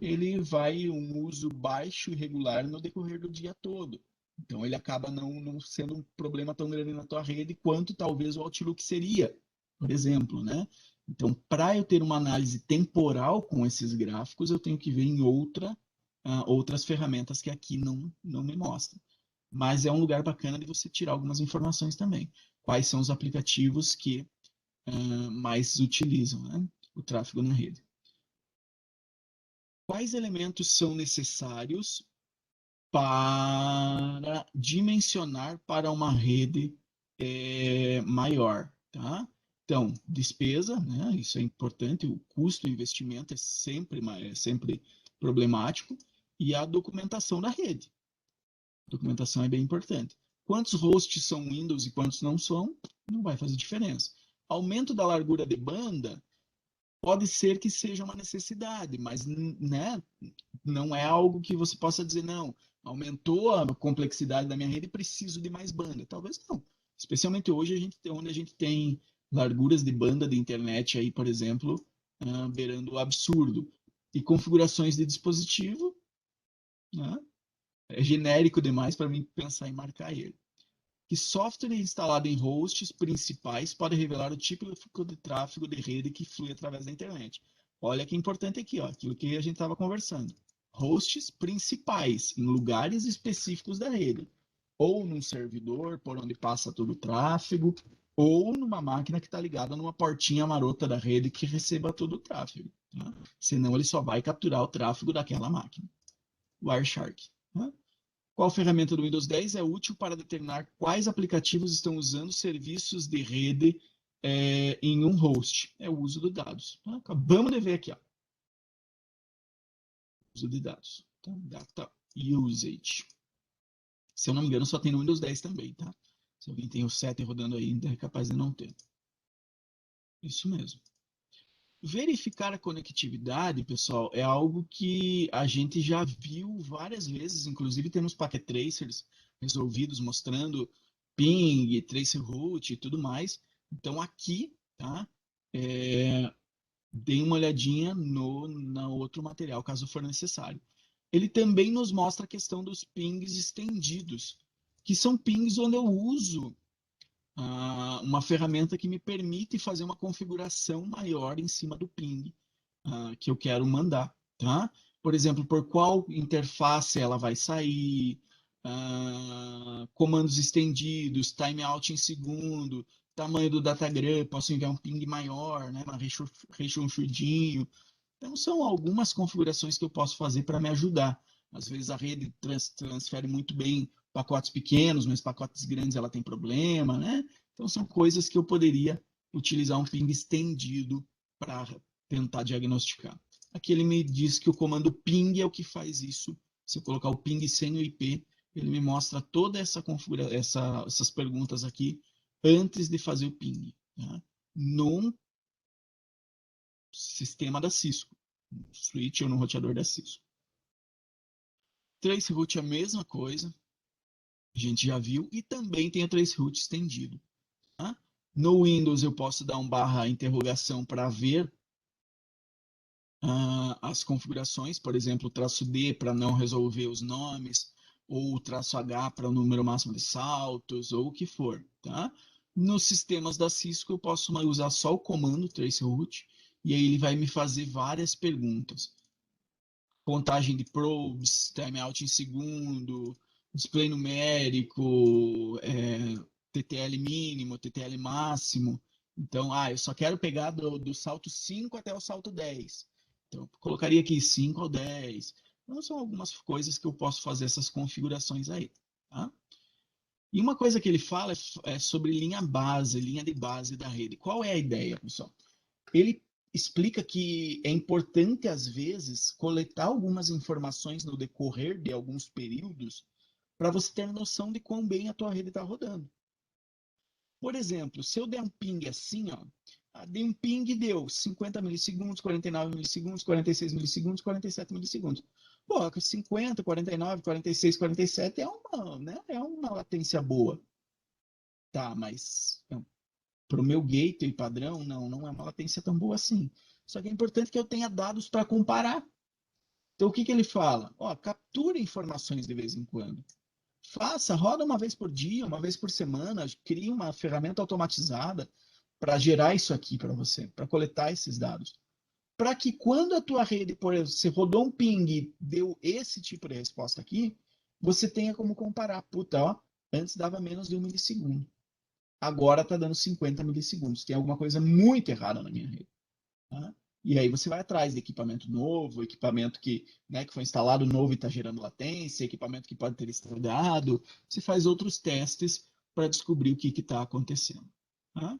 ele vai um uso baixo e regular no decorrer do dia todo. Então ele acaba não sendo um problema tão grande na tua rede quanto talvez o Outlook seria, por exemplo, né? Então, para eu ter uma análise temporal com esses gráficos, eu tenho que ver em outras ferramentas que aqui não me mostram. Mas é um lugar bacana de você tirar algumas informações também. Quais são os aplicativos que mais utilizam, né, o tráfego na rede? Quais elementos são necessários para dimensionar para uma rede maior? Tá? Então, despesa, né? Isso é importante, o custo do investimento é sempre problemático, e a documentação da rede. A documentação é bem importante. Quantos hosts são Windows e quantos não são, não vai fazer diferença. Aumento da largura de banda pode ser que seja uma necessidade, mas né, não é algo que você possa dizer, não, aumentou a complexidade da minha rede e preciso de mais banda. Talvez não. Especialmente hoje, onde a gente tem larguras de banda de internet aí, por exemplo, beirando o absurdo. E configurações de dispositivo, né, é genérico demais para mim pensar em marcar ele. Que software instalado em hosts principais pode revelar o tipo de tráfego de rede que flui através da internet. Olha que importante aqui, ó, aquilo que a gente estava conversando. Hosts principais, em lugares específicos da rede. Ou num servidor, por onde passa todo o tráfego, ou numa máquina que está ligada numa portinha marota da rede que receba todo o tráfego. Tá? Senão ele só vai capturar o tráfego daquela máquina. Wireshark. Tá? Qual ferramenta do Windows 10 é útil para determinar quais aplicativos estão usando serviços de rede em um host? É o uso de dados. Tá? Acabamos de ver aqui, ó. Uso de dados. Tá? Data usage. Se eu não me engano, só tem no Windows 10 também, tá? Se alguém tem o 7 rodando aí, é capaz de não ter. Isso mesmo. Verificar a conectividade, pessoal, é algo que a gente já viu várias vezes, inclusive temos packet tracers resolvidos mostrando ping, traceroute e tudo mais. Então aqui, tá? Dê uma olhadinha no outro material, caso for necessário. Ele também nos mostra a questão dos pings estendidos, que são pings onde eu uso uma ferramenta que me permite fazer uma configuração maior em cima do ping que eu quero mandar, tá? Por exemplo, por qual interface ela vai sair, comandos estendidos, timeout em segundo, tamanho do datagram, posso enviar um ping maior, né, rechonchudinho. Então, são algumas configurações que eu posso fazer para me ajudar. Às vezes a rede transfere muito bem pacotes pequenos, mas pacotes grandes ela tem problema, né? Então, são coisas que eu poderia utilizar um ping estendido para tentar diagnosticar. Aqui ele me diz que o comando ping é o que faz isso. Se eu colocar o ping sem o IP, ele me mostra toda essa essas perguntas aqui antes de fazer o ping. Tá? Num sistema da Cisco, no switch ou no roteador da Cisco. Traceroute é a mesma coisa, a gente já viu, e também tem a traceroute estendido. Tá? No Windows eu posso dar um barra interrogação para ver as configurações, por exemplo, o traço D para não resolver os nomes, ou o traço H para o número máximo de saltos, ou o que for. Tá? Nos sistemas da Cisco eu posso usar só o comando traceroute, e aí ele vai me fazer várias perguntas. Contagem de probes, timeout em segundo, display numérico, TTL mínimo, TTL máximo. Então, eu só quero pegar do salto 5 até o salto 10. Então, colocaria aqui 5 ou 10. Então, são algumas coisas que eu posso fazer essas configurações aí. Tá? E uma coisa que ele fala é sobre linha de base da rede. Qual é a ideia, pessoal? Ele explica que é importante, às vezes, coletar algumas informações no decorrer de alguns períodos para você ter noção de quão bem a tua rede está rodando. Por exemplo, se eu der um ping assim, ó, dei um ping e deu 50 milissegundos, 49 milissegundos, 46 milissegundos, 47 milissegundos. Pô, 50, 49, 46, 47 é uma latência boa. Tá, mas para o meu gateway padrão, não é uma latência tão boa assim. Só que é importante que eu tenha dados para comparar. Então, o que, que ele fala? Capture informações de vez em quando. Roda uma vez por dia, uma vez por semana, crie uma ferramenta automatizada para gerar isso aqui para você, para coletar esses dados. Para que quando a tua rede, por exemplo, você rodou um ping e deu esse tipo de resposta aqui, você tenha como comparar. Puta, antes dava menos de 1 milissegundo. Agora está dando 50 milissegundos. Tem alguma coisa muito errada na minha rede. Tá? E aí você vai atrás de equipamento novo, equipamento que foi instalado novo e está gerando latência, equipamento que pode ter estragado. Você faz outros testes para descobrir o que está acontecendo. Tá?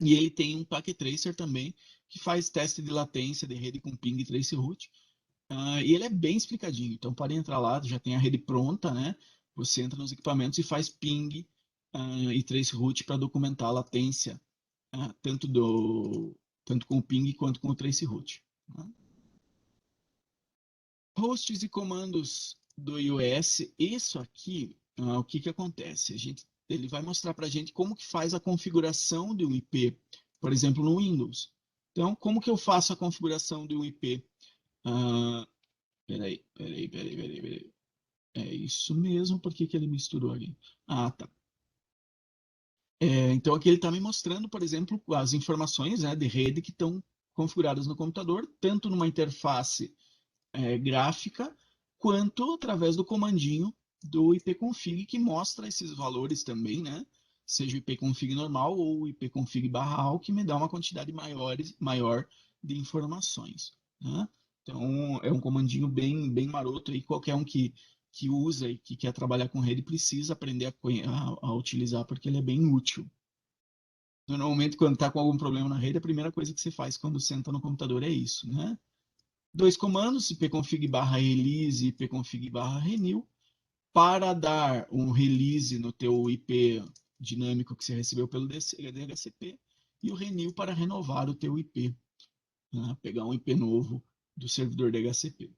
E ele tem um packet tracer também, que faz teste de latência de rede com ping e traceroute. E ele é bem explicadinho. Então, pode entrar lá, já tem a rede pronta, né? Você entra nos equipamentos e faz ping e traceroute para documentar a latência, tanto com o ping quanto com o traceroute. Tá? Hosts e comandos do iOS, isso aqui, o que que acontece? Ele vai mostrar para a gente como que faz a configuração de um IP, por exemplo, no Windows. Então, como que eu faço a configuração de um IP? Peraí. É isso mesmo, por que que ele misturou ali? Ah, tá. Então, aqui ele está me mostrando, por exemplo, as informações, né, de rede que estão configuradas no computador, tanto numa interface gráfica, quanto através do comandinho do ipconfig, que mostra esses valores também, né? Seja o ipconfig normal ou o ipconfig/all, que me dá uma quantidade maior de informações. Né? Então, é um comandinho bem maroto, e qualquer um que usa e que quer trabalhar com rede precisa aprender a utilizar, porque ele é bem útil. Normalmente, quando está com algum problema na rede, a primeira coisa que você faz quando senta no computador é isso, né? Dois comandos, ipconfig/release e ipconfig/renew, para dar um release no teu IP dinâmico que você recebeu pelo DHCP, e o renew para renovar o teu IP, né? Pegar um IP novo do servidor DHCP.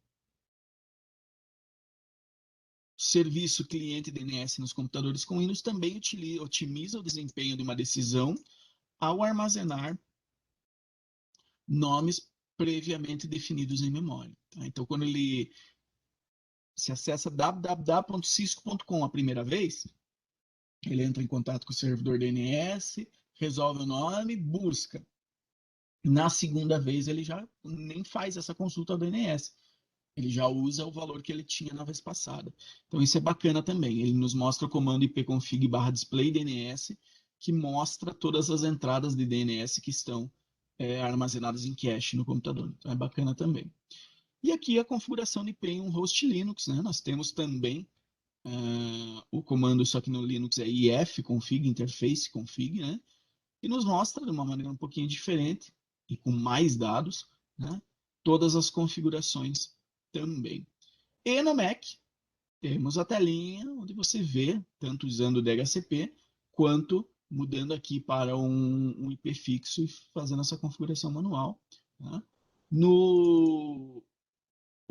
O serviço cliente DNS nos computadores com Windows também otimiza o desempenho de uma decisão ao armazenar nomes previamente definidos em memória. Tá? Então, quando ele se acessa www.cisco.com a primeira vez, ele entra em contato com o servidor DNS, resolve o nome, busca. Na segunda vez, ele já nem faz essa consulta ao DNS. Ele já usa o valor que ele tinha na vez passada. Então, isso é bacana também. Ele nos mostra o comando ipconfig/display DNS, que mostra todas as entradas de DNS que estão armazenadas em cache no computador. Então, é bacana também. E aqui a configuração de IP em um host Linux, né? Nós temos também o comando, só que no Linux é ifconfig, interface config, né? E nos mostra de uma maneira um pouquinho diferente e com mais dados, né? Todas as configurações também. E no Mac temos a telinha onde você vê, tanto usando o DHCP, quanto mudando aqui para um IP fixo e fazendo essa configuração manual. Tá? No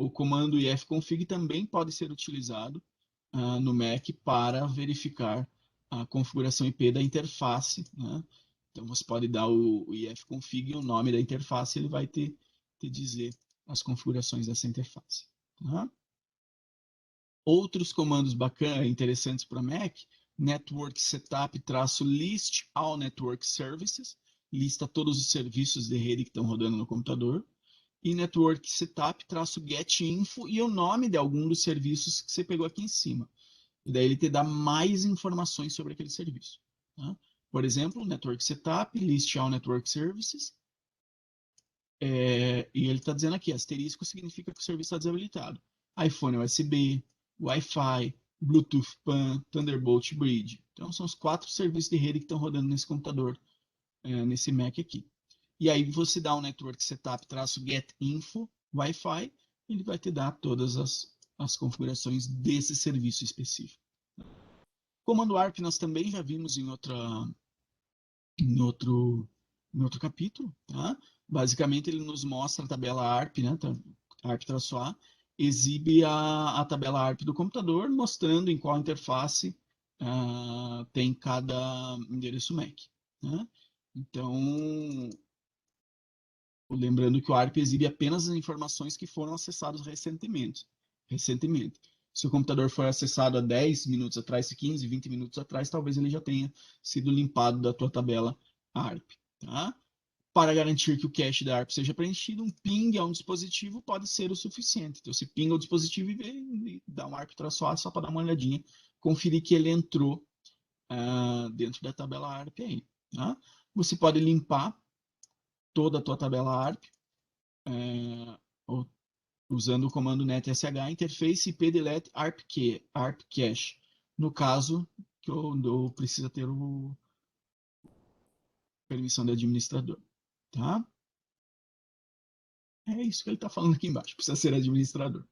O comando ifconfig também pode ser utilizado no Mac para verificar a configuração IP da interface. Né? Então você pode dar o ifconfig e o nome da interface, ele vai te dizer as configurações dessa interface. Tá? Outros comandos bacanas, interessantes para Mac, network setup-list all network services, lista todos os serviços de rede que estão rodando no computador, e network setup-get info e o nome de algum dos serviços que você pegou aqui em cima. E daí ele te dá mais informações sobre aquele serviço. Tá? Por exemplo, network setup, list all network services, e ele está dizendo aqui, asterisco significa que o serviço está desabilitado. iPhone USB, Wi-Fi, Bluetooth PAN, Thunderbolt Bridge. Então são os 4 serviços de rede que estão rodando nesse computador, nesse Mac aqui. E aí você dá um network setup-get info Wi-Fi, ele vai te dar todas as configurações desse serviço específico. Comando ARP nós também já vimos em em outro, em outro capítulo. Tá? Basicamente, ele nos mostra a tabela ARP, né? ARP-A, exibe a tabela ARP do computador, mostrando em qual interface tem cada endereço MAC. Né? Então, lembrando que o ARP exibe apenas as informações que foram acessadas recentemente. Se o computador for acessado há 10 minutos atrás, 15, 20 minutos atrás, talvez ele já tenha sido limpado da tua tabela ARP. Tá? Para garantir que o cache da ARP seja preenchido, um ping a um dispositivo pode ser o suficiente. Então, você pinga o dispositivo e dá um ARP-A só para dar uma olhadinha, conferir que ele entrou dentro da tabela ARP aí. Tá? Você pode limpar toda a tua tabela ARP usando o comando netsh interface ipdelete ARP cache. No caso, que eu precisa ter permissão de administrador, tá? É isso que ele está falando aqui embaixo, precisa ser administrador.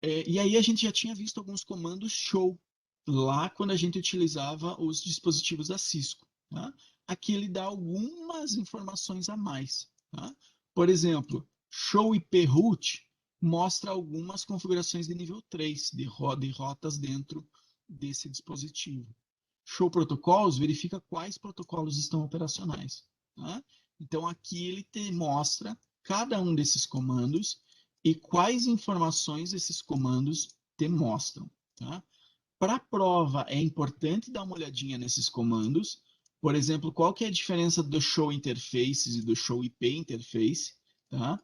E aí a gente já tinha visto alguns comandos show lá quando a gente utilizava os dispositivos da Cisco. Tá? Aqui ele dá algumas informações a mais. Tá? Por exemplo, show IP route mostra algumas configurações de nível 3 de rotas dentro desse dispositivo. Show protocolos verifica quais protocolos estão operacionais. Tá? Então aqui ele te mostra cada um desses comandos e quais informações esses comandos te mostram. Tá? Para a prova, é importante dar uma olhadinha nesses comandos. Por exemplo, qual que é a diferença do show interfaces e do show IP interface, tá?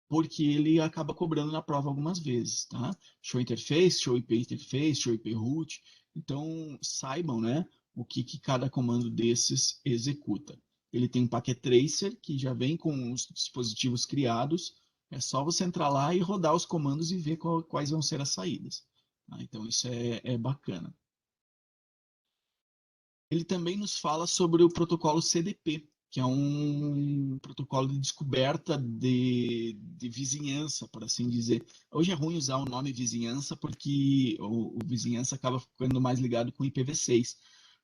Porque ele acaba cobrando na prova algumas vezes, tá? Show interface, show IP interface, show IP route. Então, saibam, né, o que cada comando desses executa. Ele tem um packet tracer que já vem com os dispositivos criados. É só você entrar lá e rodar os comandos e ver quais vão ser as saídas. Tá? Então, isso é bacana. Ele também nos fala sobre o protocolo CDP, que é um protocolo de descoberta de vizinhança, por assim dizer. Hoje é ruim usar o nome vizinhança, porque o vizinhança acaba ficando mais ligado com IPv6.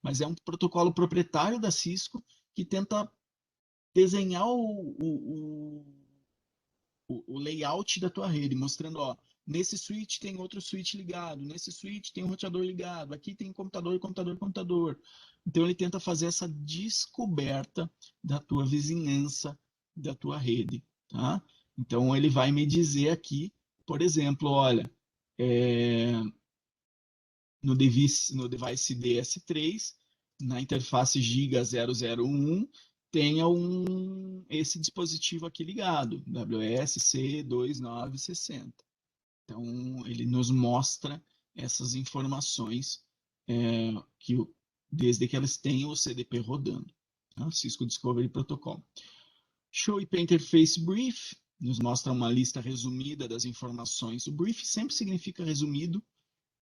Mas é um protocolo proprietário da Cisco que tenta desenhar o layout da tua rede, mostrando, ó, nesse switch tem outro switch ligado, nesse switch tem um roteador ligado, aqui tem computador, computador, computador. Então ele tenta fazer essa descoberta da tua vizinhança, da tua rede, tá? Então ele vai me dizer aqui, por exemplo, olha, no device DS3, na interface Giga 001, tenha esse dispositivo aqui ligado, WSC2960. Então, ele nos mostra essas informações que, desde que elas tenham o CDP rodando, tá? Cisco Discovery Protocol. Show IP Interface Brief nos mostra uma lista resumida das informações. O brief sempre significa resumido.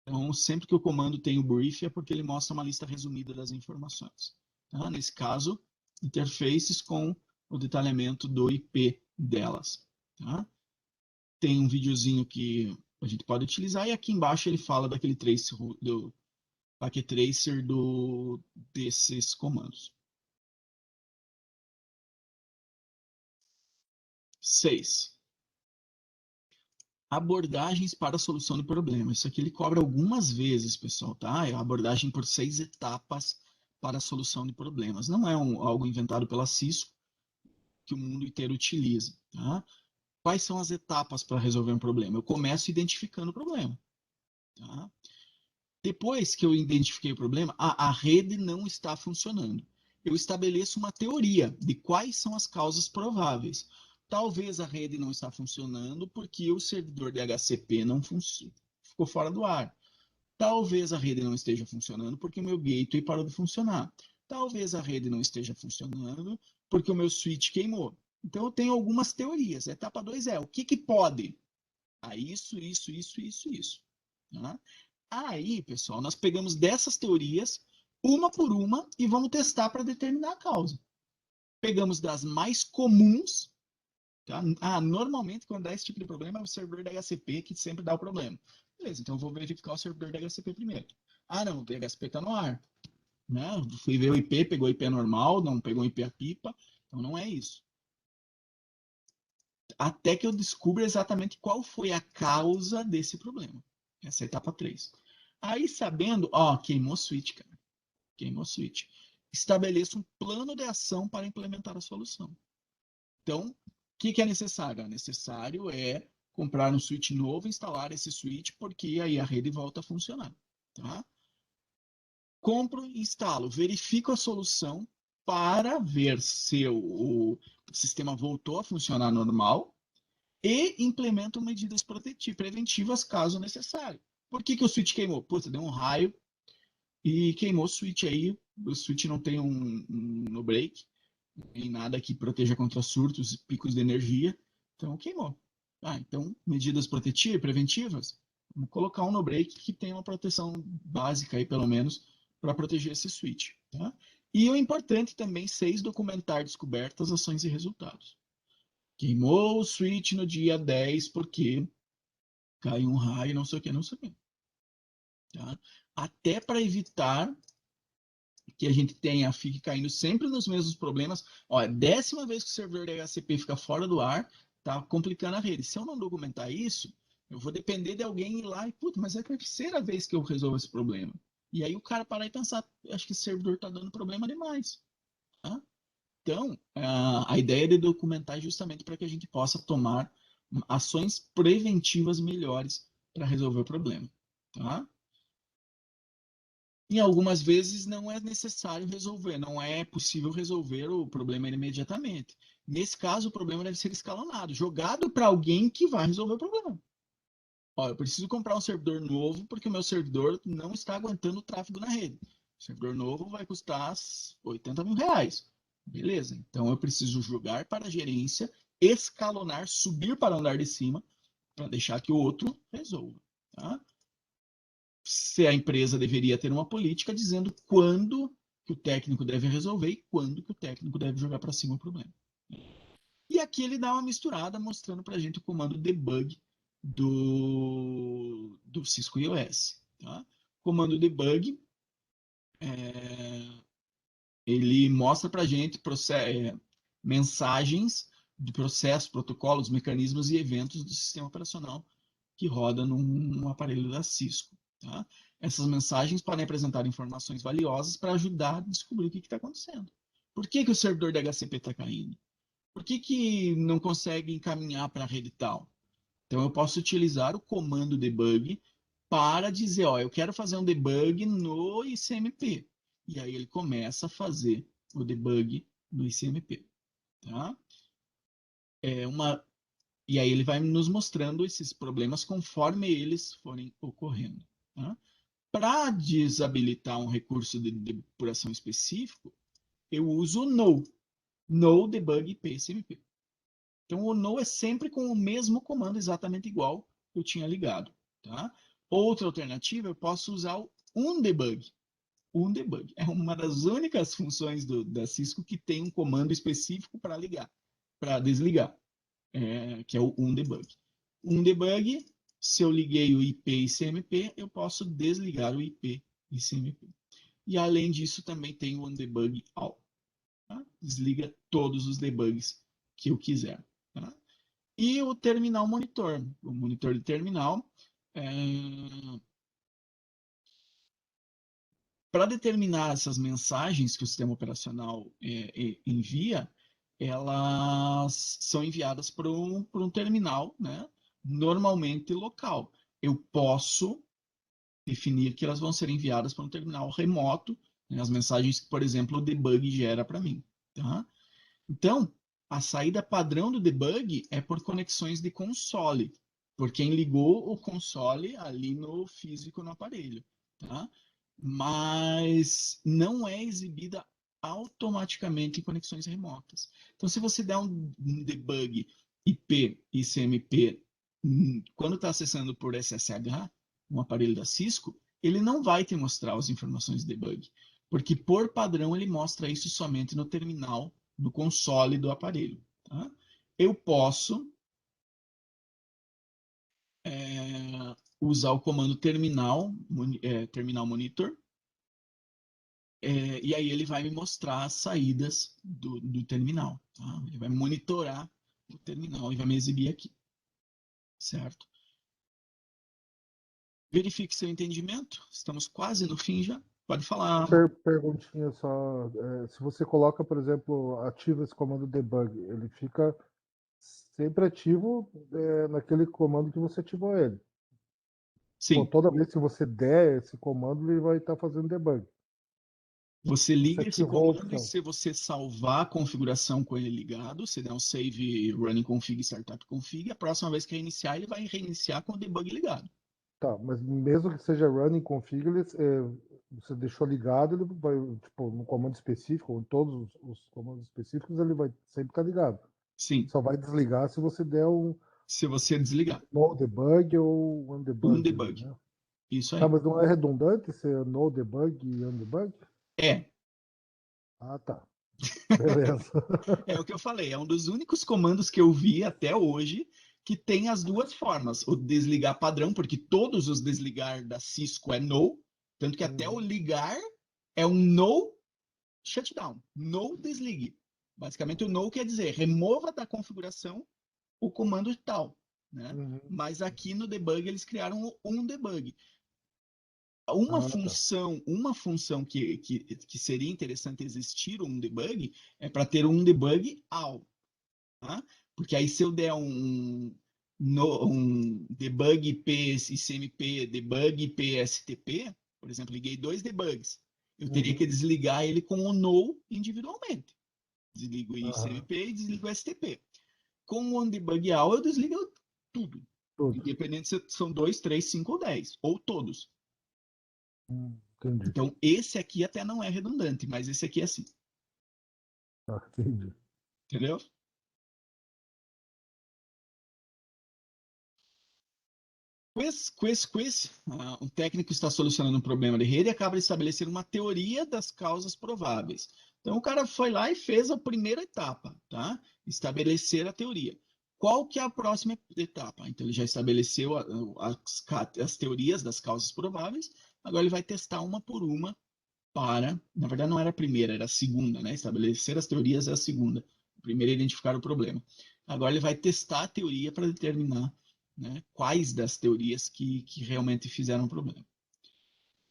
Então, sempre que o comando tem o brief, é porque ele mostra uma lista resumida das informações. Tá? Nesse caso, interfaces com o detalhamento do IP delas. Tá? Tem um videozinho que a gente pode utilizar, e aqui embaixo ele fala daquele tracer, do packet tracer desses comandos. 6. Abordagens para a solução do problema. Isso aqui ele cobra algumas vezes, pessoal, tá? É a abordagem por 6 etapas para a solução de problemas. Não é algo inventado pela Cisco, que o mundo inteiro utiliza, tá? Quais são as etapas para resolver um problema? Eu começo identificando o problema, tá? Depois que eu identifiquei o problema, a rede não está funcionando. Eu estabeleço uma teoria de quais são as causas prováveis. Talvez a rede não está funcionando porque o servidor de HCP não ficou fora do ar. Talvez a rede não esteja funcionando porque o meu gateway parou de funcionar. Talvez a rede não esteja funcionando porque o meu switch queimou. Então eu tenho algumas teorias. A etapa 2 é o que pode? Isso, isso. Tá? Aí, pessoal, nós pegamos dessas teorias, uma por uma, e vamos testar para determinar a causa. Pegamos das mais comuns. Tá? Normalmente, quando dá esse tipo de problema, é o servidor da HCP que sempre dá o problema. Beleza, então eu vou verificar o servidor da HCP primeiro. Não, o DHCP está no ar. Né? Fui ver o IP, pegou o IP normal, não pegou o IP a pipa. Então não é isso. Até que eu descubra exatamente qual foi a causa desse problema. Essa é a etapa 3. Aí, sabendo, queimou o switch, cara. Queimou o switch. Estabeleça um plano de ação para implementar a solução. Então, o que é necessário? Necessário é comprar um switch novo, instalar esse switch, porque aí a rede volta a funcionar. Tá? Compro, instalo, verifico a solução para ver se o sistema voltou a funcionar normal e implemento medidas preventivas caso necessário. Por que o switch queimou? Puta, deu um raio e queimou o switch aí. O switch não tem um no break, nem nada que proteja contra surtos e picos de energia. Então queimou. Então, medidas preventivas, vamos colocar um no break que tem uma proteção básica aí, pelo menos, para proteger esse switch. Tá? E o importante também, 6, documentar descobertas, ações e resultados. Queimou o switch no dia 10 porque caiu um raio, não sei o que, não sei o que. Tá? Até para evitar que a gente fique caindo sempre nos mesmos problemas. Ó, é a 10ª vez que o servidor DHCP fica fora do ar, tá complicando a rede. Se eu não documentar isso, eu vou depender de alguém ir lá e, puta, mas é a 3ª vez que eu resolvo esse problema. E aí o cara parar e pensar, acho que esse servidor está dando problema demais. Tá? Então, a ideia de documentar é justamente para que a gente possa tomar ações preventivas melhores para resolver o problema. Tá? E algumas vezes não é necessário resolver, não é possível resolver o problema imediatamente. Nesse caso, o problema deve ser escalonado, jogado para alguém que vai resolver o problema. Ó, eu preciso comprar um servidor novo porque o meu servidor não está aguentando o tráfego na rede. O servidor novo vai custar R$ 80.000. Beleza, então eu preciso jogar para a gerência, escalonar, subir para o andar de cima, para deixar que o outro resolva. Tá? Se a empresa deveria ter uma política dizendo quando que o técnico deve resolver e quando que o técnico deve jogar para cima o problema. E aqui ele dá uma misturada mostrando para a gente o comando debug do Cisco iOS. Tá? O comando debug, ele mostra para a gente mensagens de processos, protocolos, mecanismos e eventos do sistema operacional que roda num aparelho da Cisco. Tá? Essas mensagens podem apresentar informações valiosas para ajudar a descobrir o que está acontecendo. Por que o servidor da HCP está caindo? Por que não consegue encaminhar para a rede tal? Então, eu posso utilizar o comando debug para dizer, ó, eu quero fazer um debug no ICMP. E aí ele começa a fazer o debug no ICMP. Tá? E aí ele vai nos mostrando esses problemas conforme eles forem ocorrendo. Tá? Para desabilitar um recurso de depuração específico, eu uso o no debug IPSMP. Então o no é sempre com o mesmo comando exatamente igual que eu tinha ligado. Tá? Outra alternativa, eu posso usar o undebug. Undebug é uma das únicas funções da Cisco que tem um comando específico para ligar, para desligar, que é o undebug. Undebug, se eu liguei o IP ICMP, eu posso desligar o IP ICMP. E além disso, também tem o undebug all. Tá? Desliga todos os debugs que eu quiser. Tá? E o terminal monitor. O monitor de terminal, para determinar essas mensagens que o sistema operacional envia, elas são enviadas para um terminal, né? Normalmente local. Eu posso definir que elas vão ser enviadas para um terminal remoto, né? As mensagens que, por exemplo, o debug gera para mim. Tá? Então, a saída padrão do debug é por conexões de console, por quem ligou o console ali no físico no aparelho. Tá? Mas não é exibida automaticamente em conexões remotas. Então, se você der um debug IP e CMP quando está acessando por SSH, um aparelho da Cisco, ele não vai te mostrar as informações de debug, porque por padrão ele mostra isso somente no terminal, no console do aparelho. Tá? Eu posso usar o comando terminal monitor, e aí ele vai me mostrar as saídas do terminal. Tá? Ele vai monitorar o terminal e vai me exibir aqui. Certo? Verifique seu entendimento. Estamos quase no fim já. Pode falar. Perguntinha só. Se você coloca, por exemplo, ativa esse comando debug, ele fica sempre ativo naquele comando que você ativou ele. Pô, Sim, toda vez que você der esse comando, ele vai estar fazendo debug. você Você liga esse ativou a comando e opção. se você salvar a configuração com ele ligado, você der um save running config startup config, a próxima vez que reiniciar, ele vai reiniciar com o debug ligado. Tá, mas mesmo que seja running config, você deixou ligado, ele vai, tipo, no comando específico, ou em todos os comandos específicos, ele vai sempre estar ligado. Sim, Só vai desligar se você der um se você desligar. no debug ou um Um debug ali, debug. né? Isso Tá, aí. mas não é redundante ser no debug e undebug? É. Ah, tá. Beleza. É o que eu falei, é um dos únicos comandos que eu vi até hoje que tem as duas formas. O desligar padrão, porque todos os desligar da Cisco é no, tanto que até o Uhum. ligar é um no shutdown, no desligue. Basicamente, o no quer dizer remova da configuração o comando tal, né? Uhum. Mas aqui no debug eles criaram um debug. Ah, tá. Uma função que seria interessante existir um debug é para ter um debug all, tá? Porque aí se eu der um debug IP ICMP, debug IP STP, por exemplo, liguei dois debugs, eu teria que Uhum. desligar ele com o no individualmente. Desligo o Aham. ICMP e desligo o STP. Com o debug all, eu desligo tudo. Tudo. Independente se são 2, 3, 5 ou 10, ou todos. Entendi. Então, esse aqui até não é redundante, mas esse aqui é assim, Tá, entendi. entendeu? Quiz. Um técnico está solucionando um problema de rede e acaba de estabelecer uma teoria das causas prováveis. Então, o cara foi lá e fez a primeira etapa, tá? Estabelecer a teoria. Qual que é a próxima etapa? Então, ele já estabeleceu as teorias das causas prováveis, agora ele vai testar uma por uma para... Na verdade, não era a primeira, era a segunda, né? Estabelecer as teorias é a segunda. A primeira é identificar o problema. Agora ele vai testar a teoria para determinar, né, quais das teorias que realmente fizeram o problema.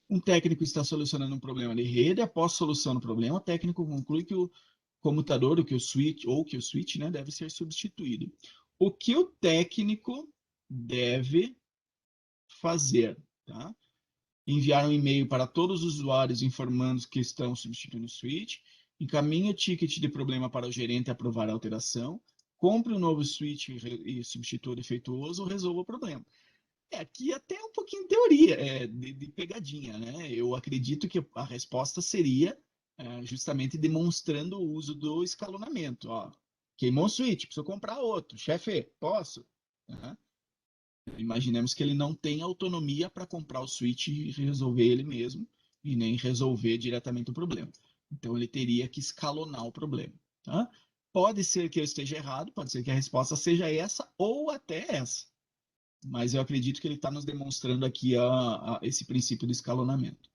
Um técnico está solucionando um problema de rede, após solução do problema, o técnico conclui que o comutador, que o switch, né, deve ser substituído. O que o técnico deve fazer? Tá? Enviar um e-mail para todos os usuários informando que estão substituindo o switch, encaminhe o ticket de problema para o gerente aprovar a alteração, compre um novo switch e substitua o defeituoso ou resolva o problema. Aqui até um pouquinho de teoria, de pegadinha, né? Eu acredito que a resposta seria justamente demonstrando o uso do escalonamento. Ó, queimou o switch, preciso comprar outro. Chefe, posso? Uhum. Imaginemos que ele não tem autonomia para comprar o switch e resolver ele mesmo, e nem resolver diretamente o problema. Então ele teria que escalonar o problema. Tá? Pode ser que eu esteja errado, pode ser que a resposta seja essa ou até essa. Mas eu acredito que ele está nos demonstrando aqui esse princípio de escalonamento.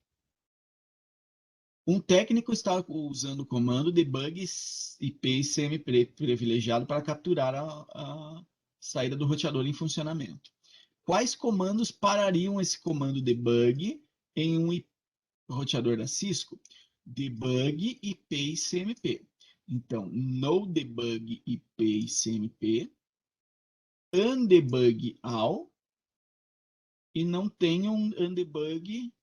Um técnico está usando o comando debug IP ICM privilegiado para capturar a saída do roteador em funcionamento. Quais comandos parariam esse comando debug em um roteador da Cisco? Debug IP ICMP. Então, no debug IP ICMP, undebug all, e não tem um undebug.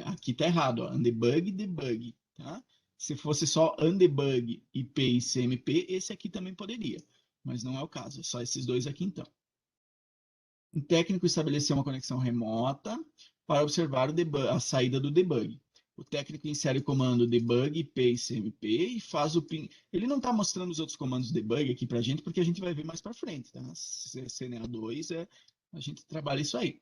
Aqui está errado, ó, undebug, debug. Tá? Se fosse só undebug IP ICMP, esse aqui também poderia. Mas não é o caso, é só esses dois aqui então. Um técnico estabeleceu uma conexão remota para observar a saída do debug. O técnico insere o comando debug IP ICMP e faz o ping. Ele não está mostrando os outros comandos de debug aqui para a gente, porque a gente vai ver mais para frente. Tá? CNA2 a gente trabalha isso aí.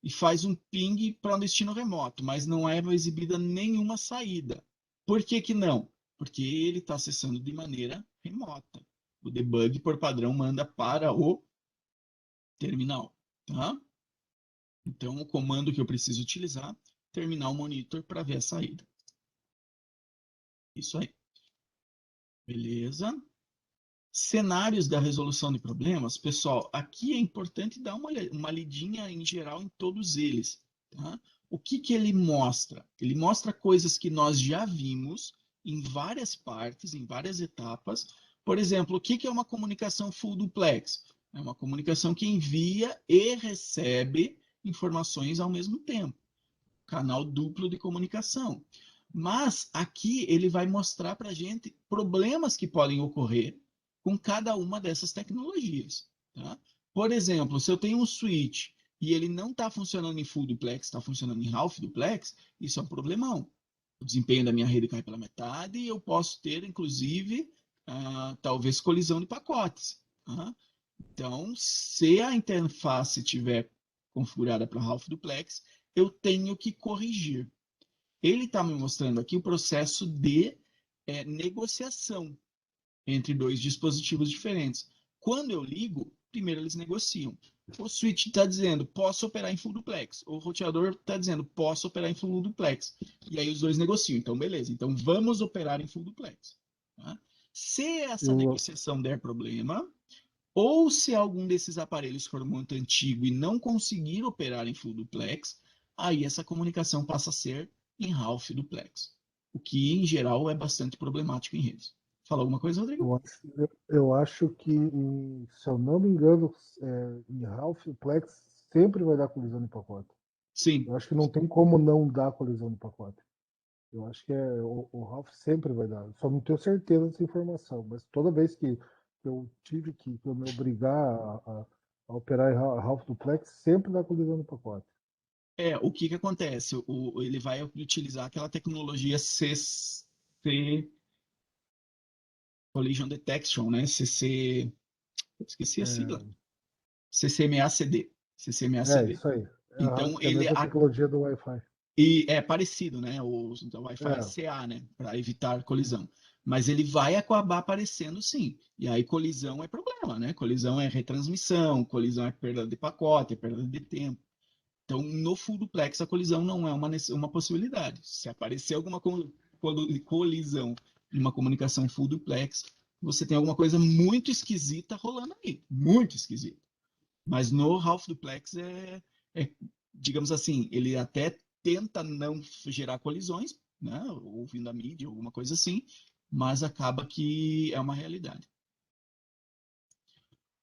E faz um ping para um destino remoto, mas não é exibida nenhuma saída. Por que que não? Porque ele está acessando de maneira remota. O debug, por padrão, manda para o terminal. Tá? Então, o comando que eu preciso utilizar, terminal monitor para ver a saída. Isso aí. Beleza? Cenários da resolução de problemas. Pessoal, aqui é importante dar uma lidinha em geral em todos eles. Tá? O que ele mostra? Ele mostra coisas que nós já vimos em várias partes, em várias etapas. Por exemplo, o que é uma comunicação full duplex? É uma comunicação que envia e recebe informações ao mesmo tempo. Canal duplo de comunicação. Mas aqui ele vai mostrar para a gente problemas que podem ocorrer com cada uma dessas tecnologias. Tá? Por exemplo, se eu tenho um switch e ele não está funcionando em full duplex, está funcionando em half duplex, isso é um problemão. O desempenho da minha rede cai pela metade e eu posso ter, inclusive, talvez colisão de pacotes. Tá? Então, se a interface estiver configurada para half duplex, eu tenho que corrigir. Ele está me mostrando aqui o processo de negociação entre dois dispositivos diferentes. Quando eu ligo, primeiro eles negociam. O switch está dizendo, posso operar em full duplex. O roteador está dizendo, posso operar em full duplex. E aí os dois negociam. Então, beleza. Então, vamos operar em full duplex. Tá? Se essa Eu, negociação der problema, ou se algum desses aparelhos for muito antigo e não conseguir operar em full duplex, aí essa comunicação passa a ser em half duplex, o que em geral é bastante problemático em redes. Fala alguma coisa, Rodrigo? eu acho que, se eu não me engano, em Half Plex sempre vai dar colisão de pacote. Sim. Eu acho que não tem como não dar colisão de pacote. Eu acho que o Ralph sempre vai dar. Só não tenho certeza dessa informação, mas toda vez que eu tive que eu me obrigar a operar em Ralph Duplex, sempre dá colisão no pacote. O que que acontece? Ele vai utilizar aquela tecnologia CC Collision Detection, né? CC, esqueci a sigla. CCMA-CD. CCMA-CD. Isso aí. Então, Que é a mesma tecnologia do Wi-Fi. e é parecido, né? O Wi-Fi é É, CA, né? Para evitar colisão. Mas ele vai acabar aparecendo sim. E aí colisão é problema, né? Colisão é retransmissão, colisão é perda de pacote, é perda de tempo. Então, no full duplex, a colisão não é uma possibilidade. Se aparecer alguma colisão em uma comunicação full duplex, você tem alguma coisa muito esquisita rolando aí. Muito esquisita. Mas no half duplex digamos assim, ele até tenta não gerar colisões, né? Ouvindo a mídia, alguma coisa assim, mas acaba que é uma realidade.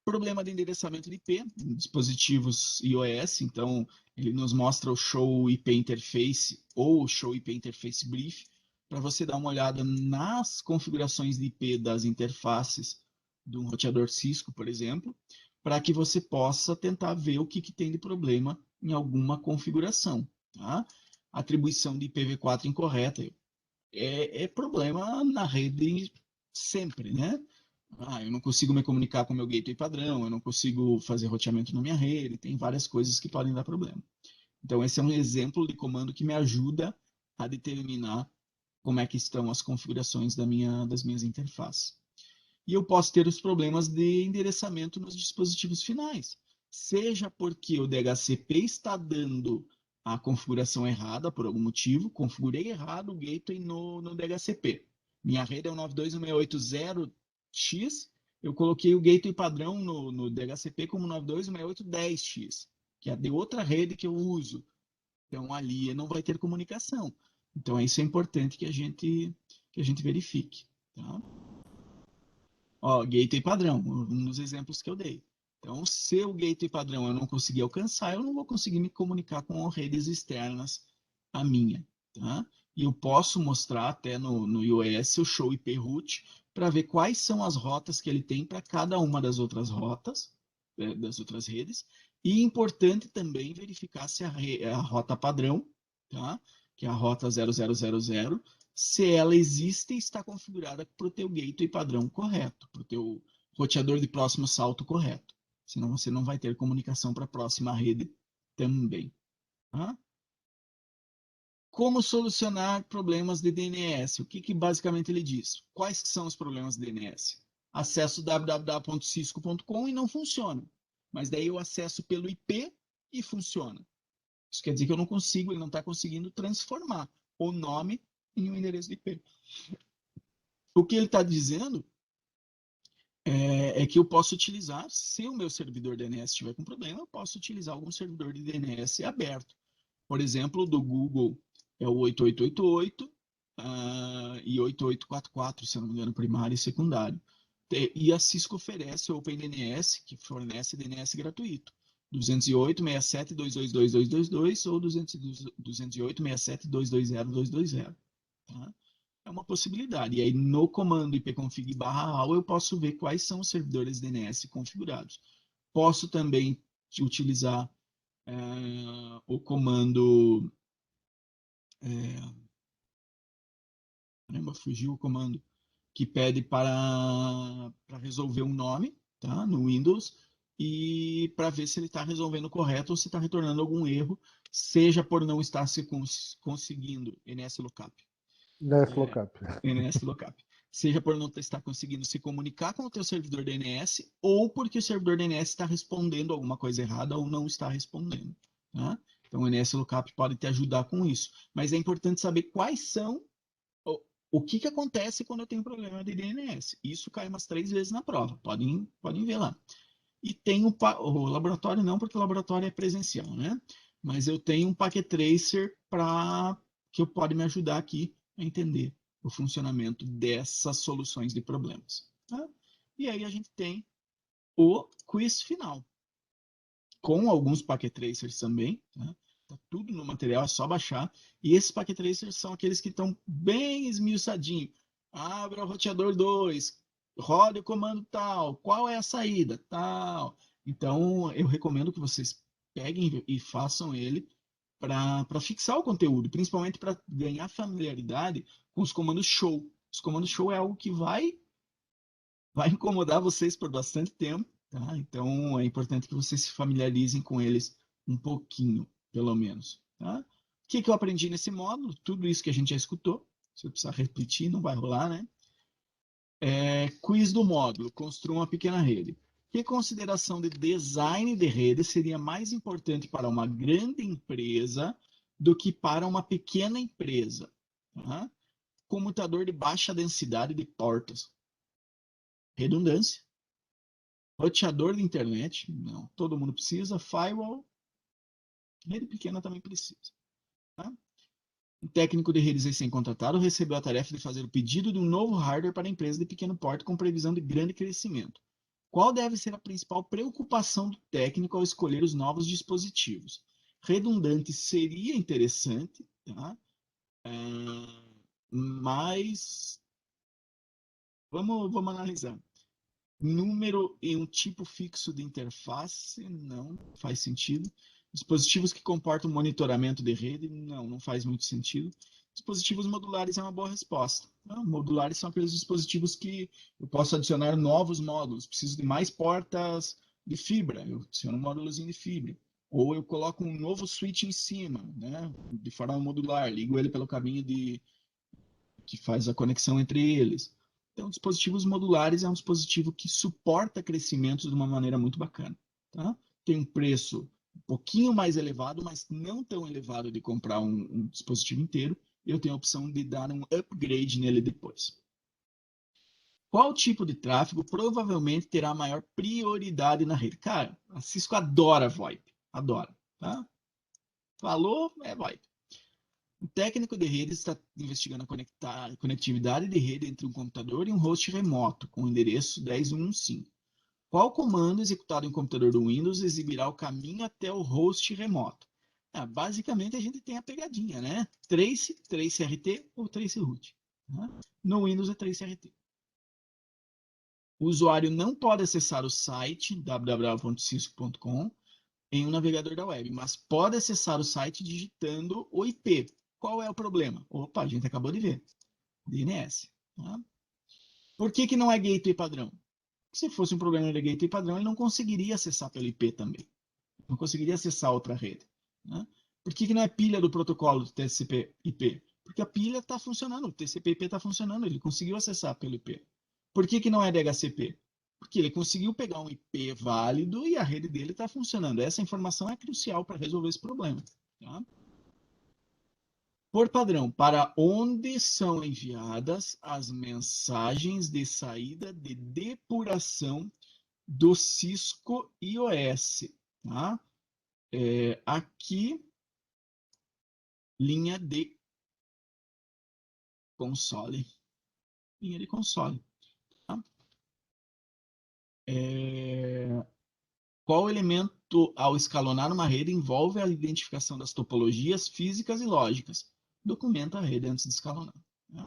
Problema de endereçamento de IP, em dispositivos iOS, então ele nos mostra o Show IP Interface ou o Show IP Interface Brief, para você dar uma olhada nas configurações de IP das interfaces de um roteador Cisco, por exemplo, para que você possa tentar ver o que tem de problema em alguma configuração. Tá? Atribuição de IPv4 incorreta é problema na rede sempre, né? Eu não consigo me comunicar com o meu gateway padrão, eu não consigo fazer roteamento na minha rede, tem várias coisas que podem dar problema. Então, esse é um exemplo de comando que me ajuda a determinar como é que estão as configurações das minhas interfaces. E eu posso ter os problemas de endereçamento nos dispositivos finais, seja porque o DHCP está dando a configuração errada por algum motivo, configurei errado o gateway no DHCP. Minha rede é o 92168.0x, eu coloquei o gateway padrão no DHCP como 92168.10x, que é de outra rede que eu uso. Então ali não vai ter comunicação. Então isso é importante que a gente verifique. Tá? Ó, gateway padrão, um dos exemplos que eu dei. Então, se o gateway padrão eu não conseguir alcançar, eu não vou conseguir me comunicar com redes externas à minha, tá? E eu posso mostrar até no iOS o Show IP Route para ver quais são as rotas que ele tem para cada uma das outras rotas, das outras redes. E importante também verificar se a rota padrão, tá? Que é a rota 0000, se ela existe e está configurada para o teu gateway padrão correto, para o teu roteador de próximo salto correto. Senão você não vai ter comunicação para a próxima rede também. Tá? Como solucionar problemas de DNS? O que basicamente ele diz? Quais são os problemas de DNS? Acesso www.cisco.com e não funciona. Mas daí eu acesso pelo IP e funciona. Isso quer dizer que eu não consigo, ele não está conseguindo transformar o nome em um endereço de IP. O que ele está dizendo é que eu posso utilizar, se o meu servidor DNS estiver com problema, eu posso utilizar algum servidor de DNS aberto. Por exemplo, do Google é o 8888 e 8844, se eu não me engano, primário e secundário. E a Cisco oferece o OpenDNS, que fornece DNS gratuito. 208.67.222.222 ou 208.67.220.220. Tá? É uma possibilidade. E aí, no comando ipconfig/all, eu posso ver quais são os servidores DNS configurados. Posso também utilizar o comando. Caramba, fugiu o comando que pede para resolver um nome, tá? No Windows, e para ver se ele está resolvendo correto ou se está retornando algum erro, seja por não estar conseguindo NS Lookup. Nesse lookup. NS Lookup. Seja por não estar conseguindo se comunicar com o teu servidor DNS ou porque o servidor DNS está respondendo alguma coisa errada ou não está respondendo. Tá? Então, o NS Lookup pode te ajudar com isso. Mas é importante saber quais são, o que acontece quando eu tenho problema de DNS. Isso cai umas 3 vezes na prova. Podem ver lá. E tem o laboratório não, porque o laboratório é presencial, né? Mas eu tenho um Packet Tracer que pode me ajudar aqui a entender o funcionamento dessas soluções de problemas. Tá? E aí a gente tem o quiz final, com alguns Packet Tracers também. Tá? Tá tudo no material, é só baixar. E esses Packet Tracers são aqueles que estão bem esmiuçadinhos. Abra o roteador 2, rode o comando tal, qual é a saída, tal. Então, eu recomendo que vocês peguem e façam ele para fixar o conteúdo, principalmente para ganhar familiaridade com os comandos show. Os comandos show é algo que vai incomodar vocês por bastante tempo, tá? Então, é importante que vocês se familiarizem com eles um pouquinho, pelo menos, tá? O que eu aprendi nesse módulo? Tudo isso que a gente já escutou. Se eu precisar repetir, não vai rolar, né? Quiz do módulo, construa uma pequena rede. Que consideração de design de rede seria mais importante para uma grande empresa do que para uma pequena empresa? Tá? Comutador de baixa densidade de portas. Redundância. Roteador de internet. Não, todo mundo precisa. Firewall. Rede pequena também precisa. Tá? Um técnico de redes recém-contratado recebeu a tarefa de fazer o pedido de um novo hardware para a empresa de pequeno porte com previsão de grande crescimento. Qual deve ser a principal preocupação do técnico ao escolher os novos dispositivos? Redundante seria interessante, tá? Mas vamos analisar. Número em um tipo fixo de interface, não faz sentido. Dispositivos que comportam monitoramento de rede, não faz muito sentido. Dispositivos modulares é uma boa resposta. Modulares são aqueles dispositivos que eu posso adicionar novos módulos. Preciso de mais portas de fibra, eu adiciono um módulozinho de fibra. Ou eu coloco um novo switch em cima, né, de forma modular, ligo ele pelo caminho que faz a conexão entre eles. Então, dispositivos modulares é um dispositivo que suporta crescimentos de uma maneira muito bacana. Tá? Tem um preço um pouquinho mais elevado, mas não tão elevado de comprar um dispositivo inteiro. Eu tenho a opção de dar um upgrade nele depois. Qual tipo de tráfego provavelmente terá maior prioridade na rede? Cara, a Cisco adora VoIP. Adora. Tá? Falou, é VoIP. O técnico de rede está investigando a conectividade de rede entre um computador e um host remoto, com o endereço 10.1.1.5. Qual comando executado em um computador do Windows exibirá o caminho até o host remoto? Basicamente, a gente tem a pegadinha, né? Tracert ou traceroute. No Windows é tracert. O usuário não pode acessar o site www.cisco.com em um navegador da web, mas pode acessar o site digitando o IP. Qual é o problema? Opa, a gente acabou de ver. DNS. Tá? Por que não é gateway padrão? Se fosse um problema de gateway padrão, ele não conseguiria acessar pelo IP também. Não conseguiria acessar outra rede. Né? Por que não é pilha do protocolo do TCP/IP? Porque a pilha está funcionando, o TCP/IP está funcionando, ele conseguiu acessar pelo IP. Por que não é DHCP? Porque ele conseguiu pegar um IP válido e a rede dele está funcionando. Essa informação é crucial para resolver esse problema. Tá? Por padrão, para onde são enviadas as mensagens de saída de depuração do Cisco iOS? Tá? Aqui, linha de console. Linha de console. Tá? Qual elemento, ao escalonar uma rede, envolve a identificação das topologias físicas e lógicas? Documenta a rede antes de escalonar. Né?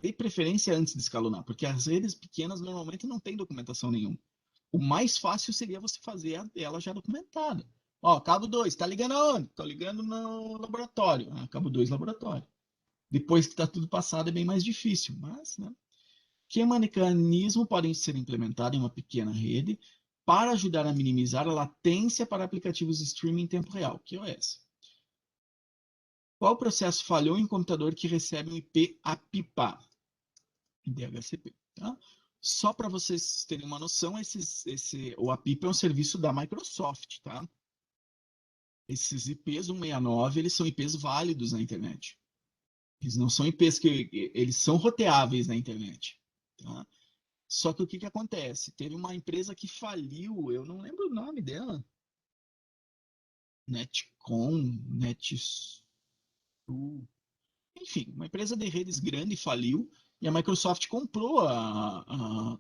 De preferência antes de escalonar, porque as redes pequenas normalmente não têm documentação nenhuma. O mais fácil seria você fazer ela já documentada. Ó, cabo 2, tá ligando aonde? Tô ligando no laboratório. Cabo 2, laboratório. Depois que está tudo passado é bem mais difícil, mas, né? Que mecanismo podem ser implementados em uma pequena rede para ajudar a minimizar a latência para aplicativos de streaming em tempo real, QoS? Qual processo falhou em um computador que recebe um IP APIPA? DHCP, tá? Só para vocês terem uma noção, o APIPA é um serviço da Microsoft, tá? Esses IPs 169, eles são IPs válidos na internet. Eles não são IPs eles são roteáveis na internet, tá? Só que o que acontece? Teve uma empresa que faliu, eu não lembro o nome dela. Netcom, Netsu, enfim, uma empresa de redes grande faliu e a Microsoft comprou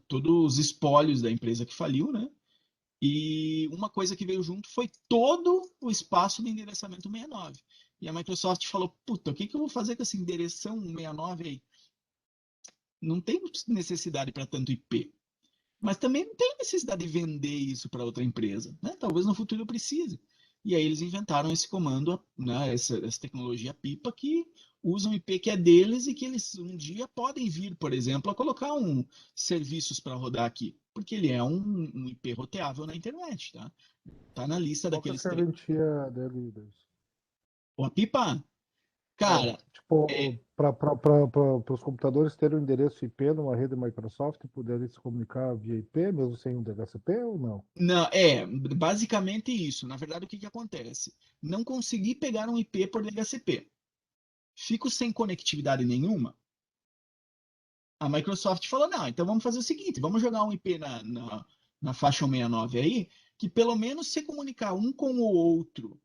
todos os espólios da empresa que faliu, né? E uma coisa que veio junto foi todo o espaço de endereçamento 69. E a Microsoft falou: puta, o que eu vou fazer com essa endereção 69 aí? Não tem necessidade para tanto IP. Mas também não tem necessidade de vender isso para outra empresa, né? Talvez no futuro eu precise. E aí eles inventaram esse comando, né, essa tecnologia pipa que usa um IP que é deles e que eles um dia podem vir, por exemplo, a colocar serviços para rodar aqui, porque ele é um IP roteável na internet, tá? Tá na lista Qual que é a daqueles três. serventia dele? O pipa, É, cara, é, tipo, para os computadores terem um endereço IP numa rede Microsoft e poderem se comunicar via IP, mesmo sem um DHCP ou não? não, é basicamente isso. Na verdade, o que acontece? Não consegui pegar um IP por DHCP. Fico sem conectividade nenhuma. A Microsoft falou: não, então vamos fazer o seguinte: vamos jogar um IP na faixa 169 aí, que pelo menos se comunicar um com o outro.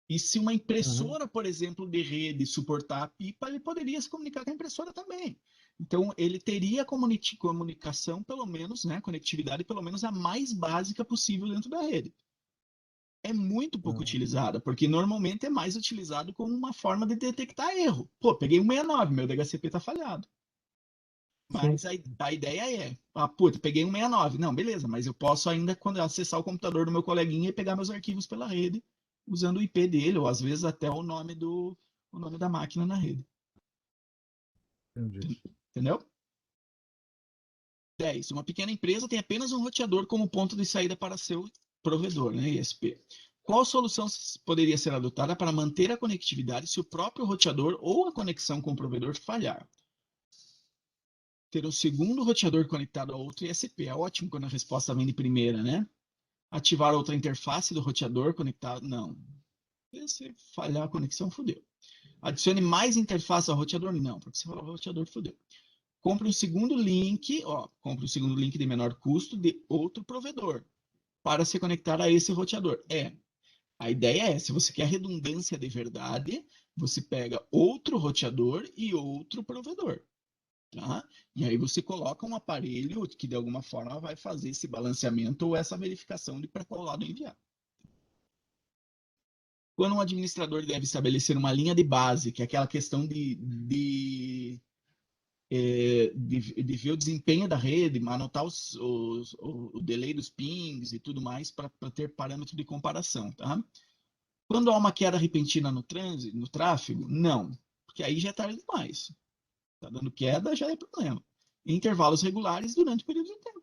E se uma Uhum. impressora, por exemplo, de rede suportar a pipa, ele poderia se comunicar com a impressora também. Então, ele teria comunicação, pelo menos, né, conectividade, pelo menos a mais básica possível dentro da rede. É muito pouco Uhum. utilizada, porque normalmente é mais utilizado como uma forma de detectar erro. Pô, peguei um 69, meu DHCP está falhado. Sim, Mas a ideia é, puta, peguei um 69. Não, beleza, mas eu posso ainda, quando eu acessar o computador do meu coleguinha, e pegar meus arquivos pela rede, usando o IP dele, ou às vezes até o nome da máquina na rede. entendi. Entendeu? 10. Uma pequena empresa tem apenas um roteador como ponto de saída para seu provedor, né, ISP. Qual solução poderia ser adotada para manter a conectividade se o próprio roteador ou a conexão com o provedor falhar? Ter um segundo roteador conectado a outro ISP. É ótimo quando a resposta vem de primeira, né? Ativar outra interface do roteador conectado. Não. Se falhar a conexão, fodeu. Adicione mais interface ao roteador? Não, porque se falar o roteador, fodeu. Compre um segundo link, compre um segundo link de menor custo de outro provedor para se conectar a esse roteador. A ideia é, se você quer redundância de verdade, você pega outro roteador e outro provedor. Tá? E aí você coloca um aparelho que de alguma forma vai fazer esse balanceamento ou essa verificação de para qual lado enviar. Quando um administrador deve estabelecer uma linha de base, que é aquela questão de ver o desempenho da rede, anotar o delay dos pings e tudo mais para ter parâmetro de comparação. Tá? Quando há uma queda repentina no trânsito, no tráfego, não, porque aí já é tarde demais. Está dando queda, já é problema. Em intervalos regulares durante o período de tempo.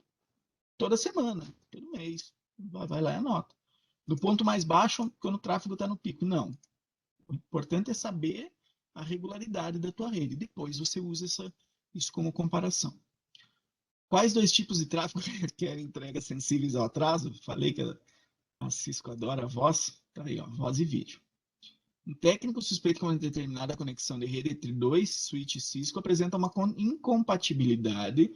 Toda semana, todo mês. Vai lá e anota. No ponto mais baixo, quando o tráfego está no pico. Não. O importante é saber a regularidade da tua rede. Depois você usa isso como comparação. Quais dois tipos de tráfego requerem entregas sensíveis ao atraso? Falei que a Cisco adora a voz. Tá aí, ó, voz e vídeo. Um técnico suspeita que uma determinada conexão de rede entre dois switches Cisco apresenta uma incompatibilidade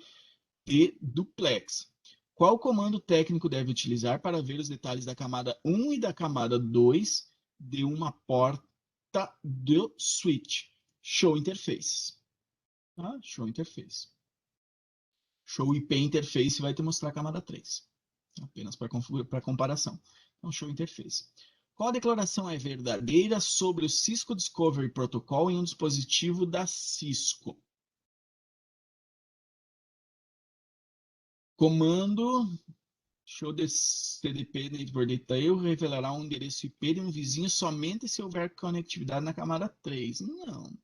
de duplex. Qual comando técnico deve utilizar para ver os detalhes da camada 1 e da camada 2 de uma porta do switch? Show interface. Tá? Show interface. Show IP interface vai te mostrar a camada 3. Apenas para comparação. Então, show interface. Qual a declaração é verdadeira sobre o Cisco Discovery Protocol em um dispositivo da Cisco? Comando show de TDP Network Detail revelará um endereço IP de um vizinho somente se houver conectividade na camada 3. Não.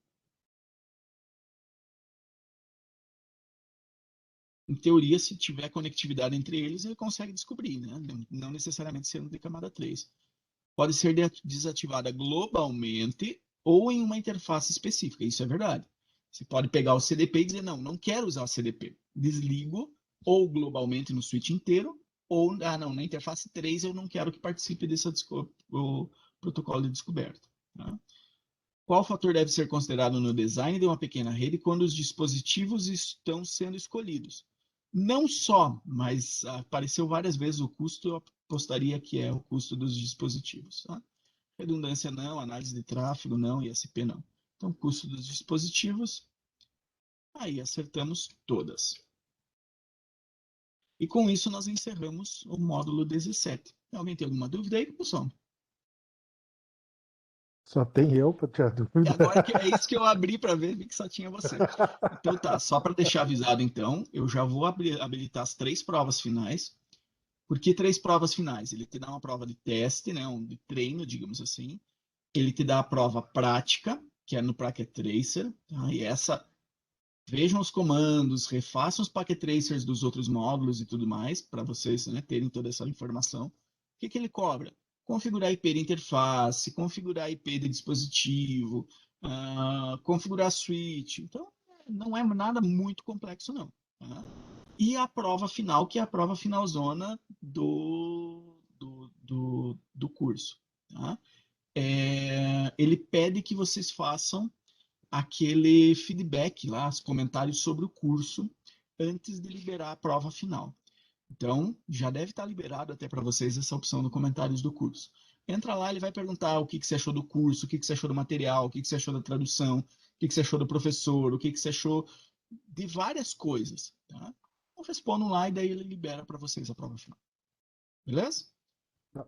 Em teoria, se tiver conectividade entre eles, ele consegue descobrir, né? Não necessariamente sendo de camada 3. Pode ser desativada globalmente ou em uma interface específica. Isso é verdade. Você pode pegar o CDP e dizer, não, não quero usar o CDP. Desligo, ou globalmente no switch inteiro, ou, não, na interface 3 eu não quero que participe desse o protocolo de descoberta. Tá? Qual fator deve ser considerado no design de uma pequena rede quando os dispositivos estão sendo escolhidos? Não só, mas apareceu várias vezes o custo, eu apostaria que é o custo dos dispositivos. Tá? Redundância não, análise de tráfego não, ISP não. Então, custo dos dispositivos, aí acertamos todas. E com isso nós encerramos o módulo 17. Alguém tem alguma dúvida aí, pessoal? Só tem eu para tirar É dúvida. agora que é isso que eu abri para ver, vi que só tinha você. Então tá, só para deixar avisado então, eu já vou habilitar as 3 provas finais. Por que 3 provas finais? Ele te dá uma prova de teste, né, de treino, digamos assim. Ele te dá a prova prática, que é no Packet Tracer. Tá? E essa, vejam os comandos, refaçam os Packet Tracers dos outros módulos e tudo mais, para vocês, né, terem toda essa informação. O que, que ele cobra? Configurar IP de interface, configurar IP de dispositivo, configurar switch. Então, não é nada muito complexo, não. Tá? E a prova final, que é a prova finalzona do curso. Tá? Ele pede que vocês façam aquele feedback lá, os comentários sobre o curso, antes de liberar a prova final. Então, já deve estar liberado até para vocês essa opção no comentários do curso. Entra lá, ele vai perguntar o que você achou do curso, o que você achou do material, o que você achou da tradução, o que você achou do professor, o que você achou de várias coisas. Tá? Então, respondam lá e daí ele libera para vocês a prova final. Beleza?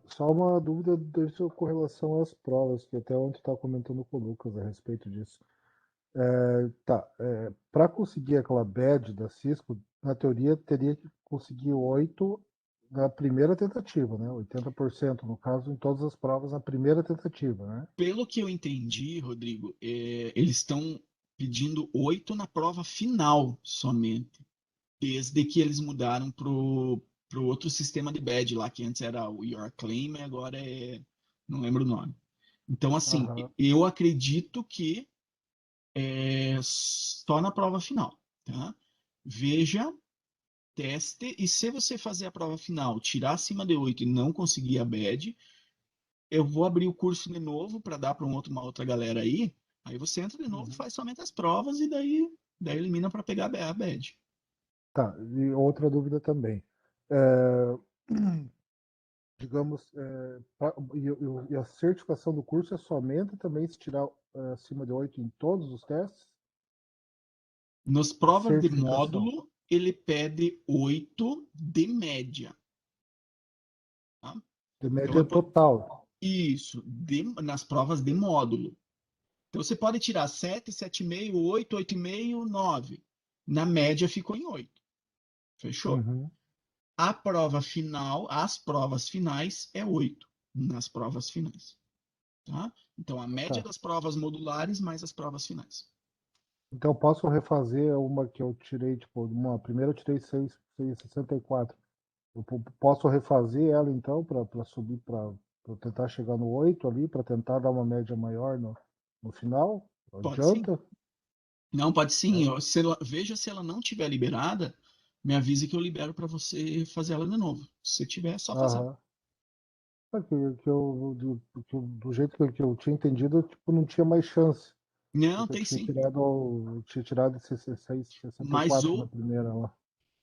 Só uma dúvida disso com relação às provas, que até ontem estava comentando com o Lucas a respeito disso. Para conseguir aquela badge da Cisco, na teoria teria que conseguir 8 na primeira tentativa, né? 80% no caso, em todas as provas na primeira tentativa, né? Pelo que eu entendi, Rodrigo, eles estão pedindo 8 na prova final somente, desde que eles mudaram pro outro sistema de badge lá, que antes era o Your Claim, agora não lembro o nome. Então, assim, Aham. eu acredito que é só na prova final, tá? Veja, teste, e se você fazer a prova final, tirar acima de 8 e não conseguir a badge, eu vou abrir o curso de novo para dar para uma outra galera aí você entra de novo, Uhum. faz somente as provas e daí elimina para pegar a badge. Tá, e outra dúvida também. É, digamos, e a certificação do curso é somente também se tirar acima de 8 em todos os testes? Nas A provas de certificação. módulo, ele pede 8 de média. Tá? De Então, média total. isso, nas provas de módulo. Então, você pode tirar 7, 7,5, 8, 8,5, 9. Na média, ficou em 8. Fechou? Uhum. A prova final, as provas finais, é 8 nas provas finais. Tá? Então, a média Tá. das provas modulares mais as provas finais. Então, eu posso refazer uma que eu tirei, tipo, uma primeira eu tirei 6,64. Posso refazer ela, então, para subir, para tentar chegar no 8 ali, para tentar dar uma média maior no final? Pode sim. Adianta? Não, pode sim. É. Veja se ela não tiver liberada, me avise que eu libero para você fazer ela de novo. Se tiver, é só fazer. Aham. Do jeito que eu tinha entendido, tipo, não tinha mais chance. Não, Porque tem sim. eu tinha tirado 66, Mas 64 na primeira lá.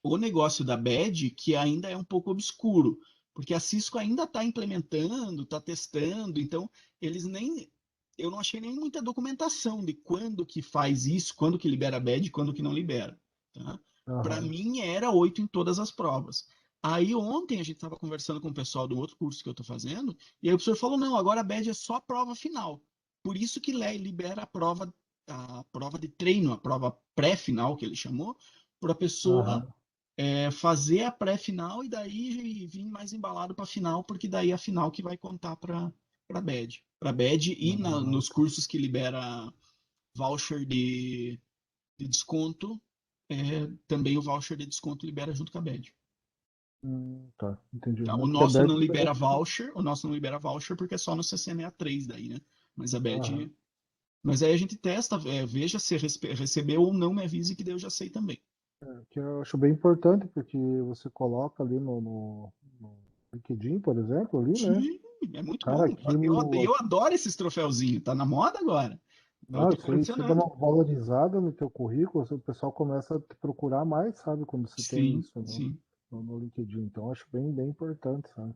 o negócio da BED, que ainda é um pouco obscuro, porque a Cisco ainda está implementando, está testando, então eles nem. Eu não achei nem muita documentação de quando que faz isso, quando que libera a BED e quando que não libera. Tá? Para Aham. mim era 8 em todas as provas. Aí ontem a gente estava conversando com o pessoal do outro curso que eu estou fazendo, e aí o professor falou: não, agora a BED é só a prova final. Por isso que libera a prova de treino, a prova pré-final, que ele chamou, para a pessoa Aham. fazer a pré-final e daí vir mais embalado para a final, porque daí é a final que vai contar para BED. Para BED e Aham. nos cursos que libera voucher de desconto, também o voucher de desconto libera junto com a BED. Tá, entendi. Tá? Não, porque a bad. O nosso não libera voucher porque é só no CCNA 3 daí, né? Mas a Aham. BED Mas aí a gente testa, veja se recebeu ou não, me avise que daí eu já sei também. Que eu acho bem importante, porque você coloca ali no LinkedIn, por exemplo, ali, né? Sim, é muito Cara, bom. Eu aquilo. adoro esses troféuzinhos, tá na moda agora. Eu Não, tô você dá colecionando. uma valorizada no teu currículo, o pessoal começa a te procurar mais, sabe? Quando você tem Sim, isso sim. no LinkedIn. Então, eu acho bem importante, sabe?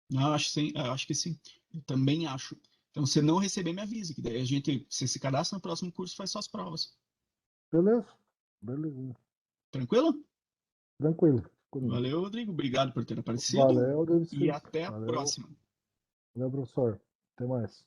Não, acho, sim, eu acho que sim. Eu também acho. Então, se não receber, me avise, que daí a gente, você se cadastra no próximo curso e faz só as provas. Beleza, beleza. Tranquilo? Tranquilo. Comigo. Valeu, Rodrigo. Obrigado por ter aparecido Valeu, e Davidson. até a Valeu, próxima. valeu, professor. Até mais.